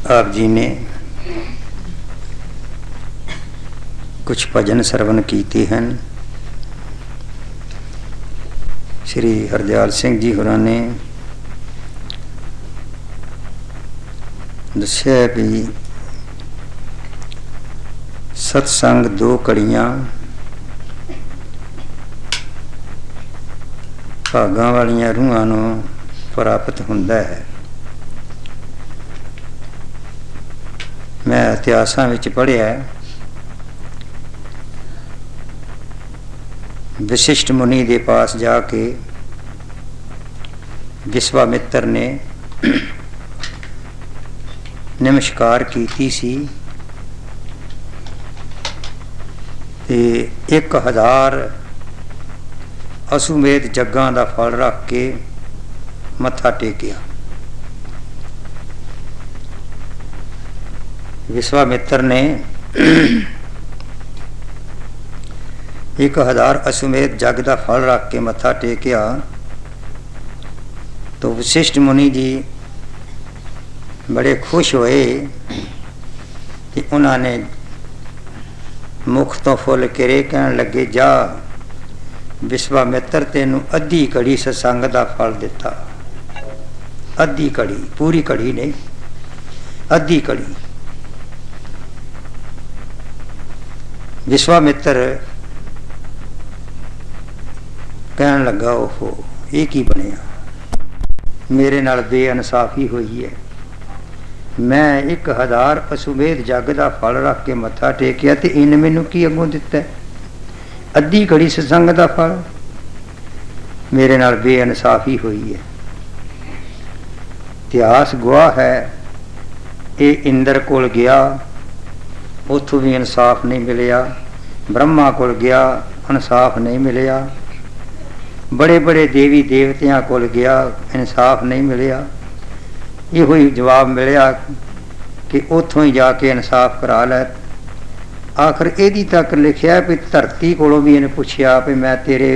आप जी ने कुछ भजन सरवण कीते हैं। श्री हरदयाल सिंह जी होरां ने दस्या भी सत्संग दो कड़ियां भागां वालियां रूहां नूं प्राप्त हुंदा है। मैं इतिहासां विच पढ़िया वशिष्ठ मुनि के पास जाके विश्वामित्र ने नमस्कार कीती सी ते 1000 अश्वमेध जग्गां दा फल रख के मत्था टेकिया। विश्वामित्र ने 1000 अश्वमेध जग का फल रख के मत्था टेकिया तो वशिष्ठ मुनि जी बड़े खुश होए कि उन्होंने मुख तो फुल किरे कहन लगे, जा विश्वामित्र तेनू अद्धी कड़ी सत्संग का फल दिता। अद्धी कड़ी, पूरी कड़ी नहीं, अद्धी कड़ी। विश्वामित्र कहन लगा, ओहो ये की बनया, मेरे नाल बेइंसाफी हुई है। मैं 1000 अश्वमेध जग का फल रख के मत्था टेकिया तो इन मैनू की अगों दिता है, अद्धी कड़ी सत्संग का फल। मेरे नाल बेइंसाफी हुई है। इतिहास गवाह है, ये इंद्र कोल गया, उथों भी इंसाफ नहीं मिलिया। ब्रह्मा कोल गया, इंसाफ नहीं मिलिया। बड़े बड़े देवी देवतियां कोल गया, इंसाफ नहीं मिलिया। यो ही जवाब मिलिया कि उथों ही जाके इंसाफ करा लै। आखिर यदि तक लिखिया भी धरती कोलों भी इन्हें पूछया भी मैं तेरे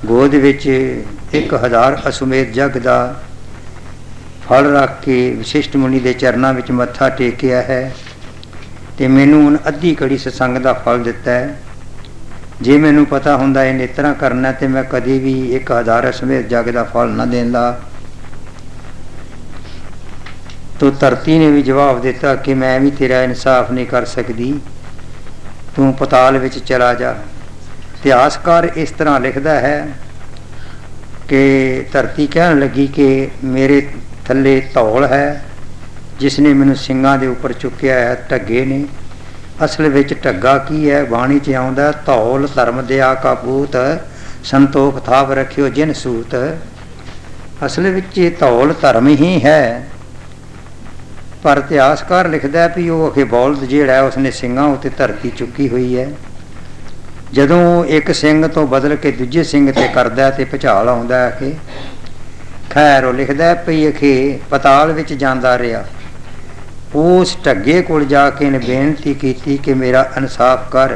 गोद विच 1000 अश्वमेध जग का फल रख के वशिष्ठ मुनि के चरणों में मत्था टेकिया है तो मैनू हुण अद्धी कड़ी सत्संग का फल दिता है। जे मैनू पता हुंदा इन्हें इस तरह करना तो मैं कभी भी 1000 अश्वमेध जग का फल ना देंदा। तो धरती ने भी जवाब दिता कि मैं भी तेरा इंसाफ नहीं कर सकती, तू पताल विच चला जा। इतिहासकार इस तरह लिखता है कि धरती कहन लगी कि मेरे थले धौल है जिसने मैनू सिंगां दे उपर चुक्या है, ढगे ने। असल विच ढगा की है, बाणी च आउंदा, धौल धर्म दया का पूत, संतोख थाप रखियो जिन सूत। असल विच धौल धर्म ही है, पर इतिहासकार लिखता है भी वो अखे बौलद जिहड़ा है उसने सिंगां उत्ते धरती चुकी हुई है। जदों एक सिंह तो बदल के दूजे सिंह ते करदा ते भुचाल आउंदा है। खैर वो लिखता है भी अखे पताल विच जांदा रहा। उस ढगे कोल जाके इन्हें बेनती की कि मेरा इंसाफ कर।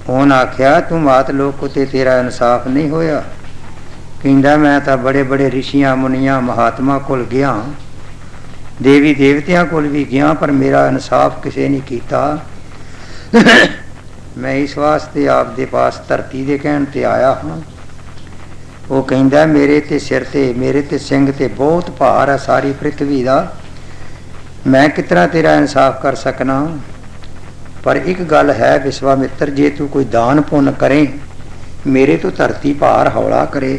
उन्हें आख्या तू मात लोक उते तेरा इंसाफ नहीं होया। कहंदा मैं तो बड़े बड़े ऋषियां मुनियां महात्मा कोल गया, देवी देवतियां कोल भी गया, पर मेरा इंसाफ किसी नहीं किया। मैं इस वास्ते आप दे पास धरती दे कहण ते आया हाँ। वो कहंदा मेरे ते सिर ते, मेरे ते सिंह ते बहुत भार है सारी पृथ्वी का, मैं कितना तेरा इंसाफ कर सकना। पर एक गल है विश्वामित्र, जे तू कोई दान पुण्य करें, मेरे तो धरती भार हौला करे,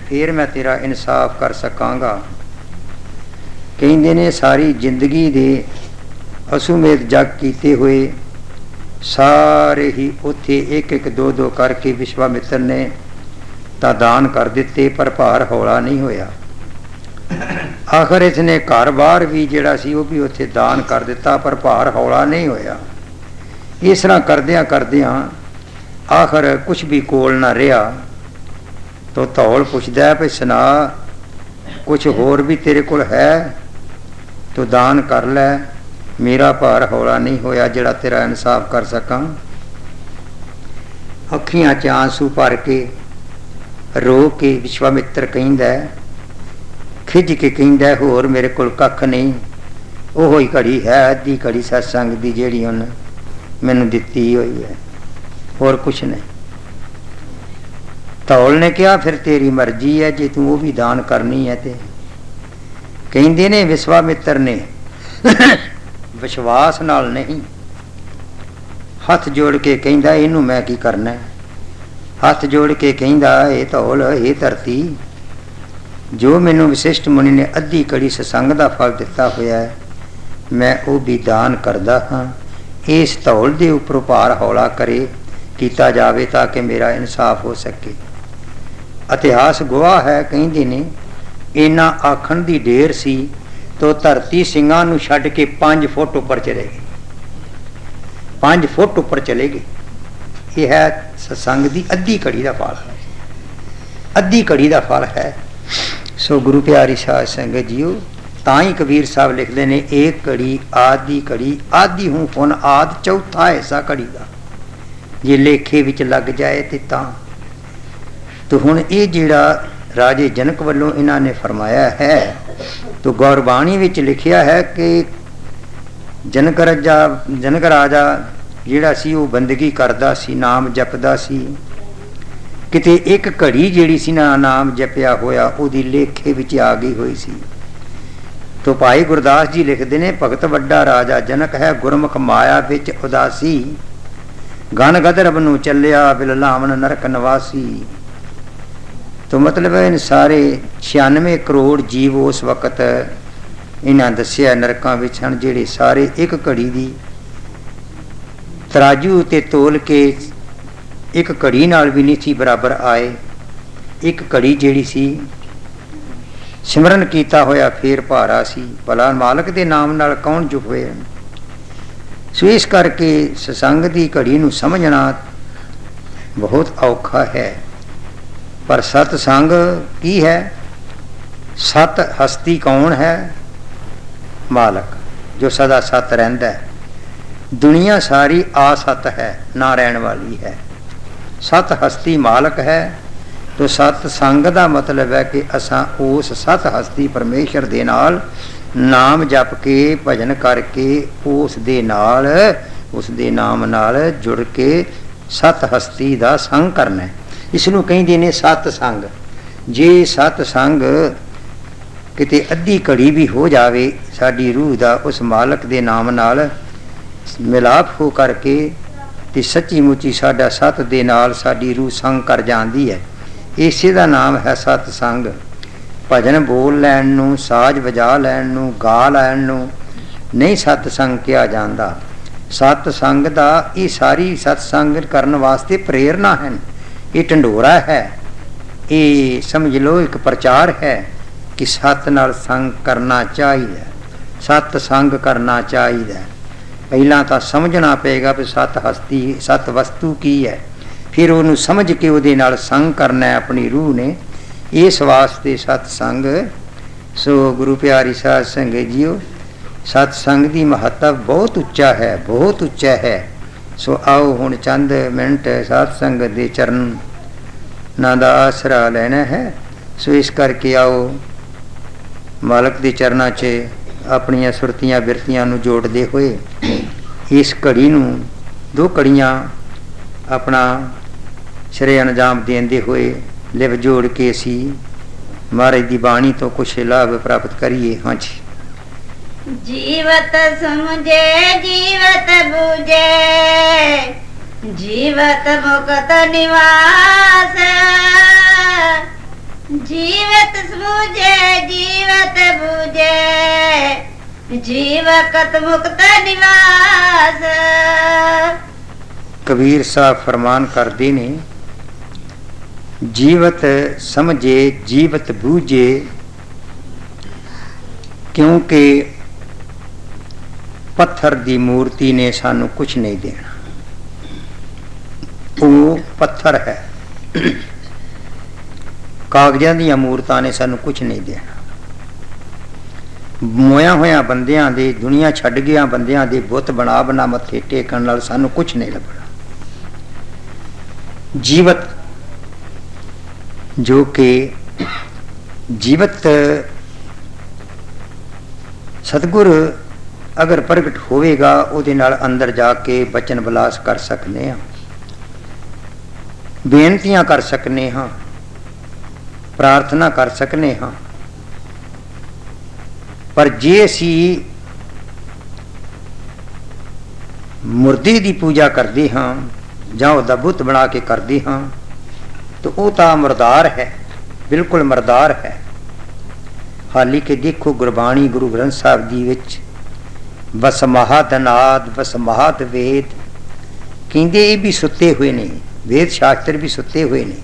फिर मैं तेरा इंसाफ कर सकांगा। कहंदे ने सारी जिंदगी दे अश्वमेध जग कीते हुए सारे ही उत्थे एक एक दो दो करके विश्वामित्र ने ता दान कर दिते, पर भार हौला नहीं होया। आखिर इसने घर बार भी जिहड़ा सी वो भी उत्थे दान कर दिता, पर भार हौला नहीं होया। इस तरह करदियां करदियां आखिर कुछ भी कोल ना रहा। तो धौल पुछदा भी सुना कुछ होर भी तेरे कोल है तो दान कर लै, मेरा भार हौला नहीं होया जिहड़ा तेरा इंसाफ कर सकां। अखियां च आंसू भर के रो के विश्वामित्र कहंदा खिज के कहंदा होर मेरे कोल कख नहीं, ओहो ही घड़ी है अद्धी घड़ी सत्संग दी जिहड़ी उन्हें मैनू दित्ती हुई है, होर कुछ नहीं। धौल ने कहा फिर तेरी मर्जी है, जे तू वो भी दान करनी है तो। कहंदे ने विश्वामित्र ने विश्वास नाल नहीं, हथ जोड़ के कहंदा इनू मैं की करना है। हथ जोड़ के कहंदा ये धौल ये धरती, जो मैनू विशिष्ट मुनि ने अद्धी कड़ी सत्संग का फल दिता होया है, मैं वो भी दान करदा हाँ। इस धौल के उपर भार हौला करे किया जाए ताकि मेरा इंसाफ हो सके। इतिहास गवाह है, कहंदे ने इन्ना आखण दी ढेर सी तो धरती ਸਿੰਘਾਂ ਨੂੰ ਛੱਡ के 5 फुट उपर चले गई, 5 फुट उपर चले गए। यह है सत्संग की अद्धी घड़ी का फल, अद्धी घड़ी का फल है। सो गुरु प्यारी साध संगत जीओ, ताई कबीर साहब लिखते हैं एक घड़ी आदि घड़ी आदि हूँ पुन आद चौथा हिस्सा घड़ी का जे लेखे विच लग जाए तो हुण ये जिहड़ा राजे जनक वालों इन्हां ने फरमाया है, तो गौरबाणी विच लिखिया है कि जनक राजा जिहड़ा सी वो बंदगी करदा सी, नाम जपदा सी। किते एक घड़ी जिहड़ी सी ना नाम जपिया होया उहदी लेखे विच आ गई हुई सी। तो भाई गुरदास जी लिखते हैं भगत वड्डा राजा जनक है, गुरमुख माया विच उदासी, गण गदरब नूं चलिया बिललावन नरक निवासी। तो मतलब इन सारे 96 करोड़ जीव उस वक्त इन्हां दस्सिया नरकां विच हन, जिहड़े सारे एक घड़ी दी तराजू ते तोल के एक घड़ी नाल भी नहीं सी बराबर आए। एक घड़ी जिहड़ी सी सिमरन कीता होया फेर भारा सी, भला मालक दे नाम नाल कौन जुफे। सो इस करके सत्संग दी घड़ी नूं समझना बहुत औखा है। पर सतसंग की है? सत हस्ती कौन है? मालक जो सदा सत रहिंदा है। दुनिया सारी असत है, ना रहन वाली है। सत हस्ती मालक है। तो सतसंग का मतलब है कि असां उस सत हस्ती परमेश्वर दे नाल नाम जप के भजन करके उस दे नाल उस दे नाम नाल जुड़ के सत हस्ती का संग करना है। इसनूं कहिंदे ने सतसंग। जे सतसंग किते अद्धी घड़ी भी हो जावे साडी रूह दा उस मालक दे नाम नाल मिलाप हो करके ते सच्ची मुची साडा सत दे नाल साडी रूह संग कर जांदी है। इसे दा नाम है सतसंग। भजन बोल लैन नूं, साज वजा लैन नूं, गा लैन नूं नहीं सतसंग कहा जांदा। सतसंग दा ये सारी सतसंग करन वास्ते प्रेरणा है। ये ढंडोरा है, ये समझ लो एक प्रचार है कि सत नाल संग करना चाहिए, सतसंग करना चाहिए। पहला तो समझना पेगा भी सत हस्ती सत वस्तु की है, फिर उन्होंने समझ के उहदे नाल संग करना है अपनी रूह ने। इस वास्ते सतसंग। सो गुरु प्यारी साध संगत जीओ, सतसंग की महत्व बहुत उच्चा है, बहुत उच्चा है। सो आओ हुण चंद मिनट सतसंग दे चरण नां दा आसरा लेना है। सो इस करके आओ मालक दे चरनां 'च अपनियां सुरतियां बिरतियां नूं जोड़दे होए इस घड़ी नूं 2 घड़ियां अपना श्रे अंजाम देंदे होए लिव जोड़ के असी महाराज दी बाणी तो कुछ लाभ प्राप्त करिए। हाँ जी। जीवत समझे जीवत बुझे जीवत मुक्त निवास, जीवत समझे जीवत बुझे जीवत मुक्त निवास। कबीर साहब फरमान करते ने जीवत समझे जीवत बूझे, क्योंकि पत्थर दी मूर्ति ने सानू कुछ नहीं देना। वो पत्थर है, कागजां दी मूर्तां ने सानू कुछ नहीं देना। मोया होया बंदियां दे दुनिया छड्ड गया बंदियां दे बुत बना बना मत्थे टेकण नाल सानू कुछ नहीं लभना। जीवत जो कि जीवत ਸਤਿਗੁਰ ਅਗਰ ਪ੍ਰਗਟ ਹੋਵੇਗਾ ਉਹਦੇ ਨਾਲ ਅੰਦਰ ਜਾ ਕੇ ਬਚਨ ਵਿਲਾਸ ਕਰ ਸਕਨੇ ਹਾਂ, ਬੇਨਤੀਆਂ ਕਰ ਸਕਨੇ ਹਾਂ, ਪ੍ਰਾਰਥਨਾ ਕਰ ਸਕਨੇ ਹਾਂ। ਪਰ ਜੇ ਅਸੀਂ ਮੁਰਦੇ ਦੀ ਪੂਜਾ ਕਰਦੇ ਹਾਂ ਜਾਂ ਉਹਦਾ ਬੁੱਤ ਬਣਾ ਕੇ ਕਰਦੇ ਹਾਂ ਤਾਂ ਉਹ ਤਾਂ ਮਰਦਾਰ ਹੈ, ਬਿਲਕੁਲ ਮਰਦਾਰ ਹੈ। ਹਾਲੀ ਕਿ ਦੇਖੋ ਗੁਰਬਾਣੀ ਗੁਰੂ ਗ੍ਰੰਥ ਸਾਹਿਬ ਜੀ ਵਿੱਚ ਬਸ ਮਹਾਤ ਅਨਾਦ ਬਸ ਮਹਾਤ ਵੇਦ ਕਹਿੰਦੇ ਇਹ ਵੀ ਸੁੱਤੇ ਹੋਏ ਨੇ, ਵੇਦ ਸ਼ਾਸਤਰ ਵੀ ਸੁੱਤੇ ਹੋਏ ਨੇ,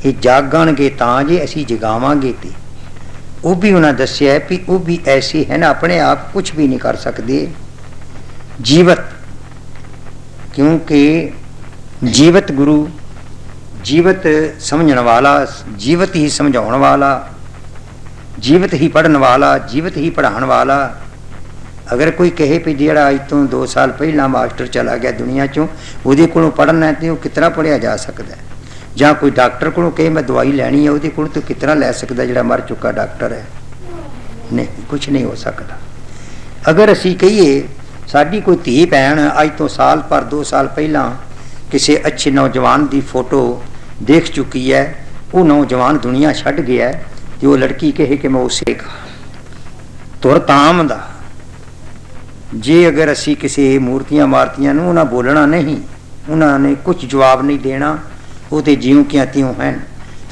ਇਹ ਜਾਗਣਗੇ ਤਾਂ ਜੇ ਅਸੀਂ ਜਗਾਵਾਂਗੇ। ਤੇ ਉਹ ਵੀ ਉਹਨਾਂ ਦੱਸਿਆ ਵੀ ਉਹ ਵੀ ਐਸੇ ਹੈ ਨਾ, ਆਪਣੇ ਆਪ ਕੁਛ ਵੀ ਨਹੀਂ ਕਰ ਸਕਦੇ ਜੀਵਤ, ਕਿਉਂਕਿ ਜੀਵਤ ਗੁਰੂ, ਜੀਵਤ ਸਮਝਣ ਵਾਲਾ, ਜੀਵਤ ਹੀ ਸਮਝਾਉਣ ਵਾਲਾ, ਜੀਵਤ ਹੀ ਪੜ੍ਹਨ ਵਾਲਾ, ਜੀਵਤ ਹੀ ਪੜ੍ਹਾਉਣ ਵਾਲਾ। ਅਗਰ ਕੋਈ ਕਹੇ ਵੀ ਜਿਹੜਾ ਅੱਜ ਤੋਂ 2 ਸਾਲ ਪਹਿਲਾਂ ਮਾਸਟਰ ਚਲਾ ਗਿਆ ਦੁਨੀਆ ਚੋਂ, ਉਹਦੇ ਕੋਲੋਂ ਪੜ੍ਹਨਾ ਤੇ ਉਹ ਕਿਤਨਾ ਪੜ੍ਹਿਆ ਜਾ ਸਕਦਾ? ਜਾਂ ਕੋਈ ਡਾਕਟਰ ਕੋਲੋਂ ਕਹੇ ਮੈਂ ਦਵਾਈ ਲੈਣੀ ਹੈ, ਉਹਦੇ ਕੋਲ ਤੋਂ ਕਿਤਨਾ ਲੈ ਸਕਦਾ ਜਿਹੜਾ ਮਰ ਚੁੱਕਾ ਡਾਕਟਰ ਹੈ? ਨਹੀਂ, ਕੁਛ ਨਹੀਂ ਹੋ ਸਕਦਾ। ਅਗਰ ਅਸੀਂ ਕਹੀਏ ਸਾਡੀ ਕੋਈ ਧੀ ਭੈਣ ਅੱਜ ਤੋਂ ਸਾਲ ਪਰ 2 ਸਾਲ ਪਹਿਲਾਂ ਕਿਸੇ ਅੱਛੇ ਨੌਜਵਾਨ ਦੀ ਫੋਟੋ ਦੇਖ ਚੁੱਕੀ ਹੈ, ਉਹ ਨੌਜਵਾਨ ਦੁਨੀਆ ਛੱਡ ਗਿਆ ਤੇ ਉਹ ਲੜਕੀ ਕਹੇ ਕਿ ਮੈਂ ਉਸੇ ਤੁਰ ਤਾਮ ਦਾ। ਜੇ ਅਗਰ ਅਸੀਂ ਕਿਸੇ ਮੂਰਤੀਆਂ ਮਾਰਤੀਆਂ ਨੂੰ ਉਹਨਾਂ ਬੋਲਣਾ ਨਹੀਂ, ਉਹਨਾਂ ਨੇ ਕੁਝ ਜਵਾਬ ਨਹੀਂ ਦੇਣਾ, ਉਹ ਤੇ ਜਿਉਂ ਕਿਆਂ ਤਿਉਂ ਹਨ।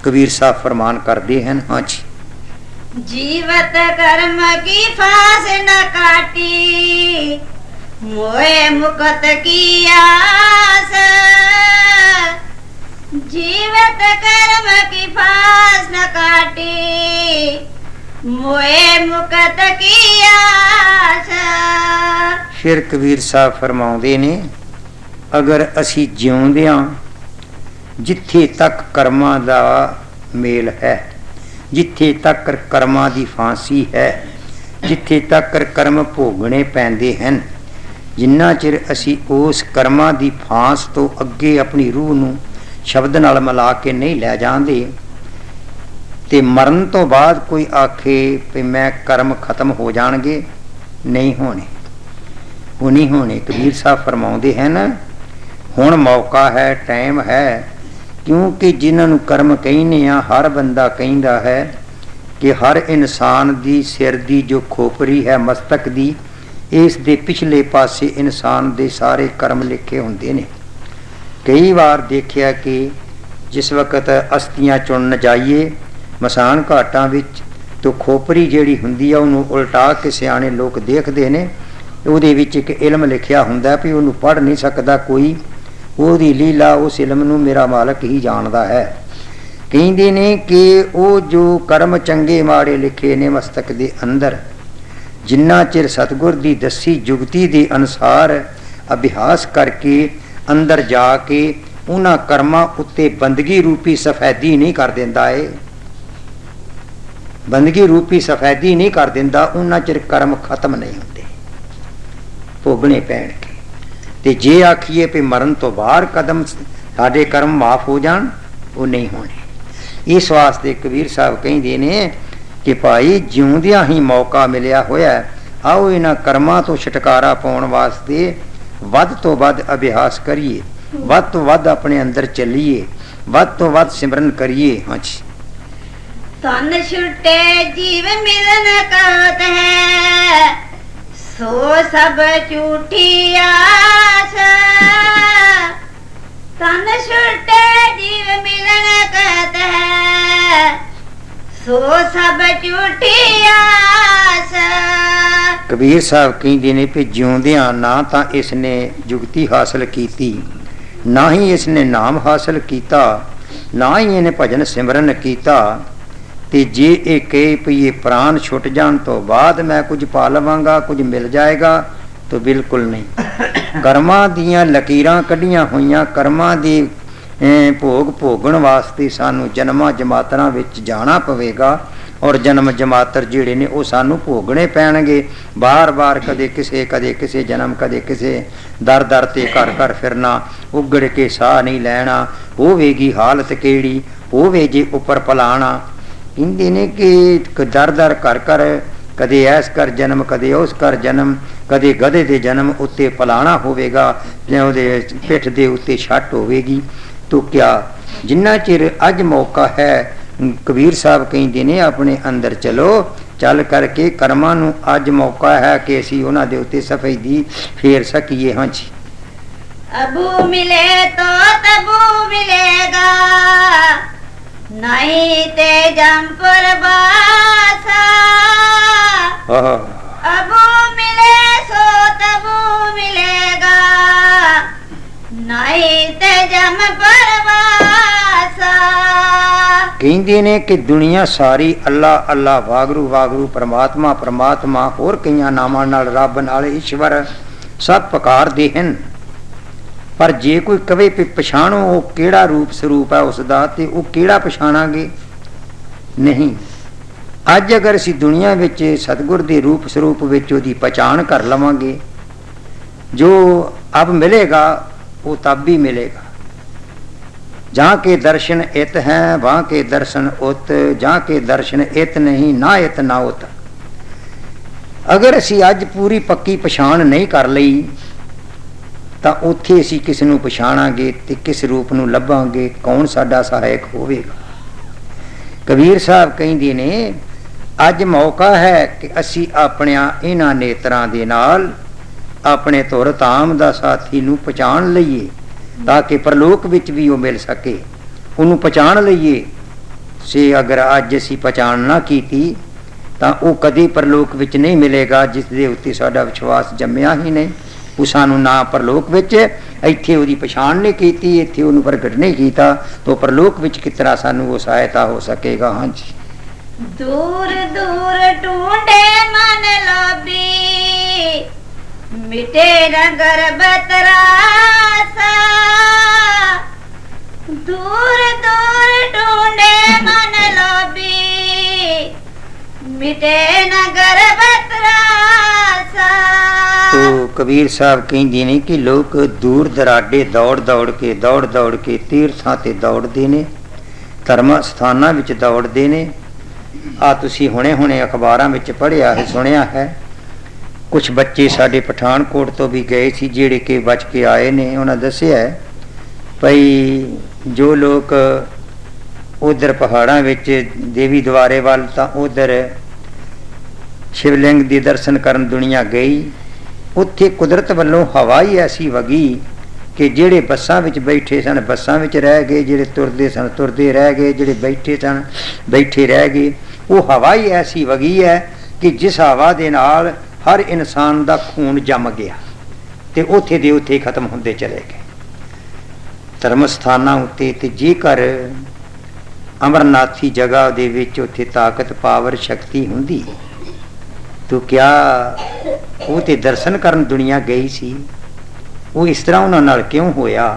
ਕਬੀਰ ਸਾਹਿਬ ਫਰਮਾਨ ਕਰਦੇ ਹਨ, ਹਾਂਜੀ, ਜੀਵਤ ਕਰਮ ਕੀ ਫਾਸ ਨ ਕਾਟੀ, ਮੋਏ ਮੁਕਤ ਕੀ ਆਸ। ਜੀਵਤ ਕਰਮ ਕੀ ਫਾਸ ਨ ਕਾਟੀ, ਮੋਏ ਮੁਕਤ ਕੀ ਆਸ। ਫਿਰ ਕਬੀਰ ਸਾਹਿਬ ਫਰਮਾਉਂਦੇ ਨੇ, ਅਗਰ ਅਸੀਂ ਜਿਉਂਦਿਆਂ ਜਿੱਥੇ ਤੱਕ ਕਰਮਾਂ ਦਾ ਮੇਲ ਹੈ, ਜਿੱਥੇ ਤੱਕ ਕਰਮਾਂ ਦੀ ਫਾਂਸੀ ਹੈ, ਜਿੱਥੇ ਤੱਕ ਕਰਮ ਭੋਗਣੇ ਪੈਂਦੇ ਹਨ, ਜਿੰਨਾ ਚਿਰ ਅਸੀਂ ਉਸ ਕਰਮਾਂ ਦੀ ਫਾਂਸ ਤੋਂ ਅੱਗੇ ਆਪਣੀ ਰੂਹ ਨੂੰ ਸ਼ਬਦ ਨਾਲ ਮਿਲਾ ਕੇ ਨਹੀਂ ਲੈ ਜਾਂਦੇ, ਤੇ ਮਰਨ ਤੋਂ ਬਾਅਦ ਕੋਈ ਆਖੇ ਵੀ ਮੈਂ ਕਰਮ ਖਤਮ ਹੋ ਜਾਣਗੇ, ਨਹੀਂ ਹੋਣੇ, ਉਹ ਨਹੀਂ ਹੋਣੇ। ਕਬੀਰ ਸਾਹਿਬ ਫਰਮਾਉਂਦੇ ਹਨ, ਹੁਣ ਮੌਕਾ ਹੈ, ਟਾਈਮ ਹੈ, ਕਿਉਂਕਿ ਜਿਨ੍ਹਾਂ ਨੂੰ ਕਰਮ ਕਹਿੰਦੇ ਆ, ਹਰ ਬੰਦਾ ਕਹਿੰਦਾ ਹੈ ਕਿ ਹਰ ਇਨਸਾਨ ਦੀ ਸਿਰ ਦੀ ਜੋ ਖੋਪਰੀ ਹੈ ਮਸਤਕ ਦੀ, ਇਸ ਦੇ ਪਿਛਲੇ ਪਾਸੇ ਇਨਸਾਨ ਦੇ ਸਾਰੇ ਕਰਮ ਲਿਖੇ ਹੁੰਦੇ ਨੇ। ਕਈ ਵਾਰ ਦੇਖਿਆ ਕਿ ਜਿਸ ਵਕਤ ਅਸਥੀਆਂ ਚੁਣਨ ਜਾਈਏ ਮਸਾਨ ਘਾਟਾਂ ਵਿੱਚ, ਤਾਂ ਖੋਪਰੀ ਜਿਹੜੀ ਹੁੰਦੀ ਆ ਉਹਨੂੰ ਉਲਟਾ ਕੇ ਸਿਆਣੇ ਲੋਕ ਦੇਖਦੇ ਨੇ, ਉਹਦੇ ਵਿੱਚ ਇੱਕ ਇਲਮ ਲਿਖਿਆ ਹੁੰਦਾ ਵੀ ਉਹਨੂੰ ਪੜ੍ਹ ਨਹੀਂ ਸਕਦਾ ਕੋਈ, ਉਹਦੀ ਲੀਲਾ ਉਸ ਇਲਮ ਨੂੰ ਮੇਰਾ ਮਾਲਕ ਹੀ ਜਾਣਦਾ ਹੈ। ਕਹਿੰਦੇ ਨੇ ਕਿ ਉਹ ਜੋ ਕਰਮ ਚੰਗੇ ਮਾੜੇ ਲਿਖੇ ਨੇ ਮਸਤਕ ਦੇ ਅੰਦਰ, ਜਿੰਨਾ ਚਿਰ ਸਤਿਗੁਰ ਦੀ ਦੱਸੀ ਜੁਗਤੀ ਦੇ ਅਨੁਸਾਰ ਅਭਿਆਸ ਕਰਕੇ ਅੰਦਰ ਜਾ ਕੇ ਉਹਨਾਂ ਕਰਮਾਂ ਉੱਤੇ ਬੰਦਗੀ ਰੂਪੀ ਸਫੈਦੀ ਨਹੀਂ ਕਰ ਦਿੰਦਾ ਏ, ਬੰਦਗੀ ਰੂਪੀ ਸਫੈਦੀ ਨਹੀਂ ਕਰ ਦਿੰਦਾ, ਉਹਨਾਂ ਚਿਰ ਕਰਮ ਖਤਮ ਨਹੀਂ ਹੁੰਦੇ, ਭੋਗਣੇ ਪੈਣਗੇ। ਤੇ ਜੇ ਆਖੀਏ ਵੀ ਮਰਨ ਤੋਂ ਬਾਅਦ ਕਦਮ ਸਾਡੇ ਕਰਮ ਮਾਫ ਹੋ ਜਾਣ, ਉਹ ਨਹੀਂ ਹੋਣੇ। ਇਸ ਵਾਸਤੇ ਕਬੀਰ ਸਾਹਿਬ ਕਹਿੰਦੇ ਨੇ ਕਿ ਭਾਈ ਜਿਉਂਦਿਆਂ ਹੀ ਮੌਕਾ ਮਿਲਿਆ ਹੋਇਆ, ਆਓ ਇਹਨਾਂ ਕਰਮਾਂ ਤੋਂ ਛੁਟਕਾਰਾ ਪਾਉਣ ਵਾਸਤੇ ਵੱਧ ਤੋਂ ਵੱਧ ਅਭਿਆਸ ਕਰੀਏ, ਵੱਧ ਤੋਂ ਵੱਧ ਆਪਣੇ ਅੰਦਰ ਚੱਲੀਏ, ਵੱਧ ਤੋਂ ਵੱਧ ਸਿਮਰਨ ਕਰੀਏ। ਹਾਂਜੀ, ਤਨ ਛੁੱਟੇ ਜੀਵ ਮਿਲਨ ਕਹਤ ਹੈ, ਸੋ ਸਭ ਝੂਠੀ ਆਸ। ਤਨ ਛੁੱਟੇ ਜੀਵ ਮਿਲਨ ਕਹਤ ਹੈ, ਸੋ ਸਭ ਝੂਠੀ ਆਸ। ਕਬੀਰ ਸਾਹਿਬ ਕਹਿੰਦੇ ਨੇ ਕਿ ਜਿਉਂਦਿਆਂ ਨਾ ਤਾਂ ਇਸ ਨੇ ਜੁਗਤੀ ਹਾਸਲ ਕੀਤੀ, ਨਾ ਹੀ ਇਸ ਨੇ ਨਾਮ ਹਾਸਲ ਕੀਤਾ, ਨਾ ਹੀ ਇਹਨੇ ਭਜਨ ਸਿਮਰਨ ਕੀਤਾ, ਤੇ ਜੇ ਇਹ ਕਹੇ ਵੀ ਇਹ ਪ੍ਰਾਣ ਛੁੱਟ ਜਾਣ ਤੋਂ ਬਾਅਦ ਮੈਂ ਕੁਝ ਪਾ ਲਵਾਂਗਾ, ਕੁਝ ਮਿਲ ਜਾਏਗਾ, ਤਾਂ ਬਿਲਕੁਲ ਨਹੀਂ। ਕਰਮਾਂ ਦੀਆਂ ਲਕੀਰਾਂ ਕੱਢੀਆਂ ਹੋਈਆਂ, ਕਰਮਾਂ ਦੀ ਭੋਗ ਭੋਗਣ ਵਾਸਤੇ ਸਾਨੂੰ ਜਨਮਾਂ ਜਮਾਤਰਾਂ ਵਿੱਚ ਜਾਣਾ ਪਵੇਗਾ, ਔਰ ਜਨਮ ਜਮਾਤਰ ਜਿਹੜੇ ਨੇ ਉਹ ਸਾਨੂੰ ਭੋਗਣੇ ਪੈਣਗੇ। ਬਾਰ-ਬਾਰ ਕਦੇ ਕਿਸੇ ਜਨਮ, ਕਦੇ ਕਿਸੇ ਦਰ ਦਰ ਤੇ ਘਰ ਘਰ ਫਿਰਨਾ, ਉਗੜ ਕੇ ਸਾਹ ਨਹੀਂ ਲੈਣਾ, ਹੋਵੇਗੀ ਹਾਲਤ ਕਿਹੜੀ, ਹੋਵੇ ਜੇ ਉੱਪਰ ਪਲਾਣਾ। ਕਹਿੰਦੇ ਨੇ ਕਿ ਦਰ ਦਰ ਘਰ ਘਰ ਕਦੇ ਐਸ ਕਰ ਜਨਮ, ਕਦੇ ਉਸ ਕਰ ਜਨਮ, ਕਦੇ ਗਧੇ ਦੇ ਜਨਮ ਉੱਤੇ ਫਲਾਣਾ ਹੋਵੇਗਾ ਜਾਂ ਉਹਦੇ ਪਿੱਠ ਦੇ ਉੱਤੇ ਛੱਟ ਹੋਵੇਗੀ। ਤੋ ਕਿਆ ਜਿੰਨਾ ਚਿਰ ਅੱਜ ਮੌਕਾ ਹੈ, ਕਬੀਰ ਸਾਹਿਬ ਕਹਿੰਦੇ ਨੇ ਆਪਣੇ ਅੰਦਰ ਚਲੋ, ਚੱਲ ਕਰਕੇ ਕਰਮਾਂ ਨੂੰ ਅੱਜ ਮੌਕਾ ਹੈ ਕਿ ਅਸੀਂ ਉਹਨਾਂ ਦੇ ਉੱਤੇ ਸਫੈਦੀ ਫੇਰ ਸਕੀਏ। ਹਾਂਜੀ, ਅਬੂ ਮਿਲੇ ਤੋ ਤਬੂ ਮਿਲੇਗਾ, ਨਹੀਂ ਤੇ ਜੰਪੁਰ ਬਾਸਾ। ਅਬੂ ਮਿਲੇ ਸੋ ਤਬੂ ਮਿਲੇਗਾ, ਨਹੀਂ ਤੇ ਜੰਪੁਰ ਬਾਸਾ। ਕਹਿੰਦੇ ਨੇ ਕਿ ਦੁਨੀਆ ਸਾਰੀ ਅੱਲਾ ਅੱਲਾ, ਵਾਗਰੂ ਵਾਗਰੂ, ਪਰਮਾਤਮਾ ਪਰਮਾਤਮਾ, ਹੋਰ ਕਈਆਂ ਨਾਮਾਂ ਨਾਲ, ਰੱਬ ਨਾਲ, ਈਸ਼ਵਰ ਸਭ ਪੁਕਾਰਦੇ ਹਨ। ਪਰ ਜੇ ਕੋਈ ਕਵੇ ਵੀ ਪਛਾਣੋ ਉਹ ਕਿਹੜਾ ਰੂਪ ਸਰੂਪ ਹੈ ਉਸ ਦਾ, ਤੇ ਉਹ ਕਿਹੜਾ ਪਛਾਣਾਂਗੇ? ਨਹੀਂ। ਅੱਜ ਅਗਰ ਅਸੀਂ ਦੁਨੀਆ ਵਿੱਚ ਸਤਿਗੁਰ ਦੇ ਰੂਪ ਸਰੂਪ ਵਿੱਚ ਉਹਦੀ ਪਛਾਣ ਕਰ ਲਵਾਂਗੇ, ਜੋ ਅਬ ਮਿਲੇਗਾ ਉਹ ਤਬ ਵੀ ਮਿਲੇਗਾ। जहाँ के दर्शन इत हैं वहाँ के दर्शन उत, जहाँ के दर्शन इत नहीं ना इत ना उत। अगर असी अज पूरी पक्की पछाण नहीं कर लई ਤਾਂ ਉੱਥੇ ਅਸੀਂ किस ਨੂੰ ਪਛਾਣਾਂਗੇ ਤੇ किस रूप ਨੂੰ ਲੱਭਾਂਗੇ, ਕੌਣ ਸਾਡਾ ਸਹਾਇਕ ਹੋਵੇਗਾ। ਕਬੀਰ ਸਾਹਿਬ ਕਹਿੰਦੇ ਨੇ ਅੱਜ ਮੌਕਾ ਹੈ ਕਿ ਅਸੀਂ ਆਪਣਿਆਂ ਇਹਨਾਂ ਨੇਤਰਾਂ ਦੇ ਨਾਲ ਆਪਣੇ ਧੁਰ ਧਾਮ ਦਾ ਸਾਥੀ ਨੂੰ ਪਛਾਣ ਲਈਏ, ਤਾਂ ਕਿ ਪਰਲੋਕ ਵਿੱਚ ਵੀ ਉਹ ਮਿਲ ਸਕੇ, ਉਹਨੂੰ ਪਛਾਣ ਲਈਏ। ਸੇ ਅਗਰ ਅੱਜ ਅਸੀਂ ਪਛਾਣ ਨਾ ਕੀਤੀ ਤਾਂ ਉਹ ਕਦੇ ਪਰਲੋਕ ਵਿੱਚ ਨਹੀਂ ਮਿਲੇਗਾ, ਜਿਸ ਦੇ ਉੱਤੇ ਸਾਡਾ ਵਿਸ਼ਵਾਸ ਜੰਮਿਆ ਹੀ ਨਹੀਂ। ਉਹ ਸਾਨੂੰ ਨਾ ਪਰਲੋਕ ਵਿੱਚ, ਇੱਥੇ ਉਹਦੀ ਪਛਾਣ ਨਹੀਂ ਕੀਤੀ, ਇੱਥੇ ਉਹਨੂੰ ਪ੍ਰਗਟ ਨਹੀਂ ਕੀਤਾ, ਤਾਂ ਪਰਲੋਕ ਵਿੱਚ ਕਿਸ ਤਰ੍ਹਾਂ ਸਾਨੂੰ ਉਹ ਸਹਾਇਤਾ ਹੋ ਸਕੇਗਾ। ਹਾਂਜੀ, ਦੂਰ ਦੂਰ ਢੂੰਡੇ ਮਨ ਲੋਭੀ, ਮਿਟੇ ਨਗਰ ਬਤਰਾਸਾ। ਦੂਰ ਦੂਰ ਢੂੰਡੇ ਮਨ ਲੋਭੀ, ਮਿਟੇ ਨਗਰ ਬਤਰਾਸਾ। तो कबीर साहब कहते ने कि लोग दूर दराडे दौड़ दौड़ के तीर्थां ते दौड़ते ने, धर्म स्थानां विच दौड़ते ने। आ तुसीं हुणे हुणे अखबारां विच पढ़िया है, सुनिया है। कुछ बच्चे साडे पठानकोट तो भी गए सी, जिहड़े कि बच के आए ने। उन्हां दस्सिया है भई जो लोग उधर पहाड़ां विच देवी द्वारे वाल तां उधर शिवलिंग दे दर्शन करन दुनिया गई, ਉੱਥੇ ਕੁਦਰਤ ਵੱਲੋਂ ਹਵਾ ਹੀ ਐਸੀ ਵਗੀ ਕਿ ਜਿਹੜੇ ਬੱਸਾਂ ਵਿੱਚ ਬੈਠੇ ਸਨ ਬੱਸਾਂ ਵਿੱਚ ਰਹਿ ਗਏ, ਜਿਹੜੇ ਤੁਰਦੇ ਸਨ ਤੁਰਦੇ ਰਹਿ ਗਏ, ਜਿਹੜੇ ਬੈਠੇ ਸਨ ਬੈਠੇ ਰਹਿ ਗਏ। ਉਹ ਹਵਾ ਹੀ ਐਸੀ ਵਗੀ ਹੈ ਕਿ ਜਿਸ ਹਵਾ ਦੇ ਨਾਲ ਹਰ ਇਨਸਾਨ ਦਾ ਖੂਨ ਜੰਮ ਗਿਆ ਤੇ ਉੱਥੇ ਦੇ ਉੱਥੇ ਖਤਮ ਹੁੰਦੇ ਚਲੇ ਗਏ ਧਰਮ ਸਥਾਨਾਂ ਉੱਤੇ। ਤੇ ਜੇਕਰ ਅਮਰਨਾਥੀ ਜਗ੍ਹਾ ਦੇ ਵਿੱਚ ਉੱਥੇ ਤਾਕਤ ਪਾਵਰ ਸ਼ਕਤੀ ਹੁੰਦੀ तो क्या वो ते दर्शन करन दुनिया गई सी, वो इस तरह उन्हां नाल क्यों होया?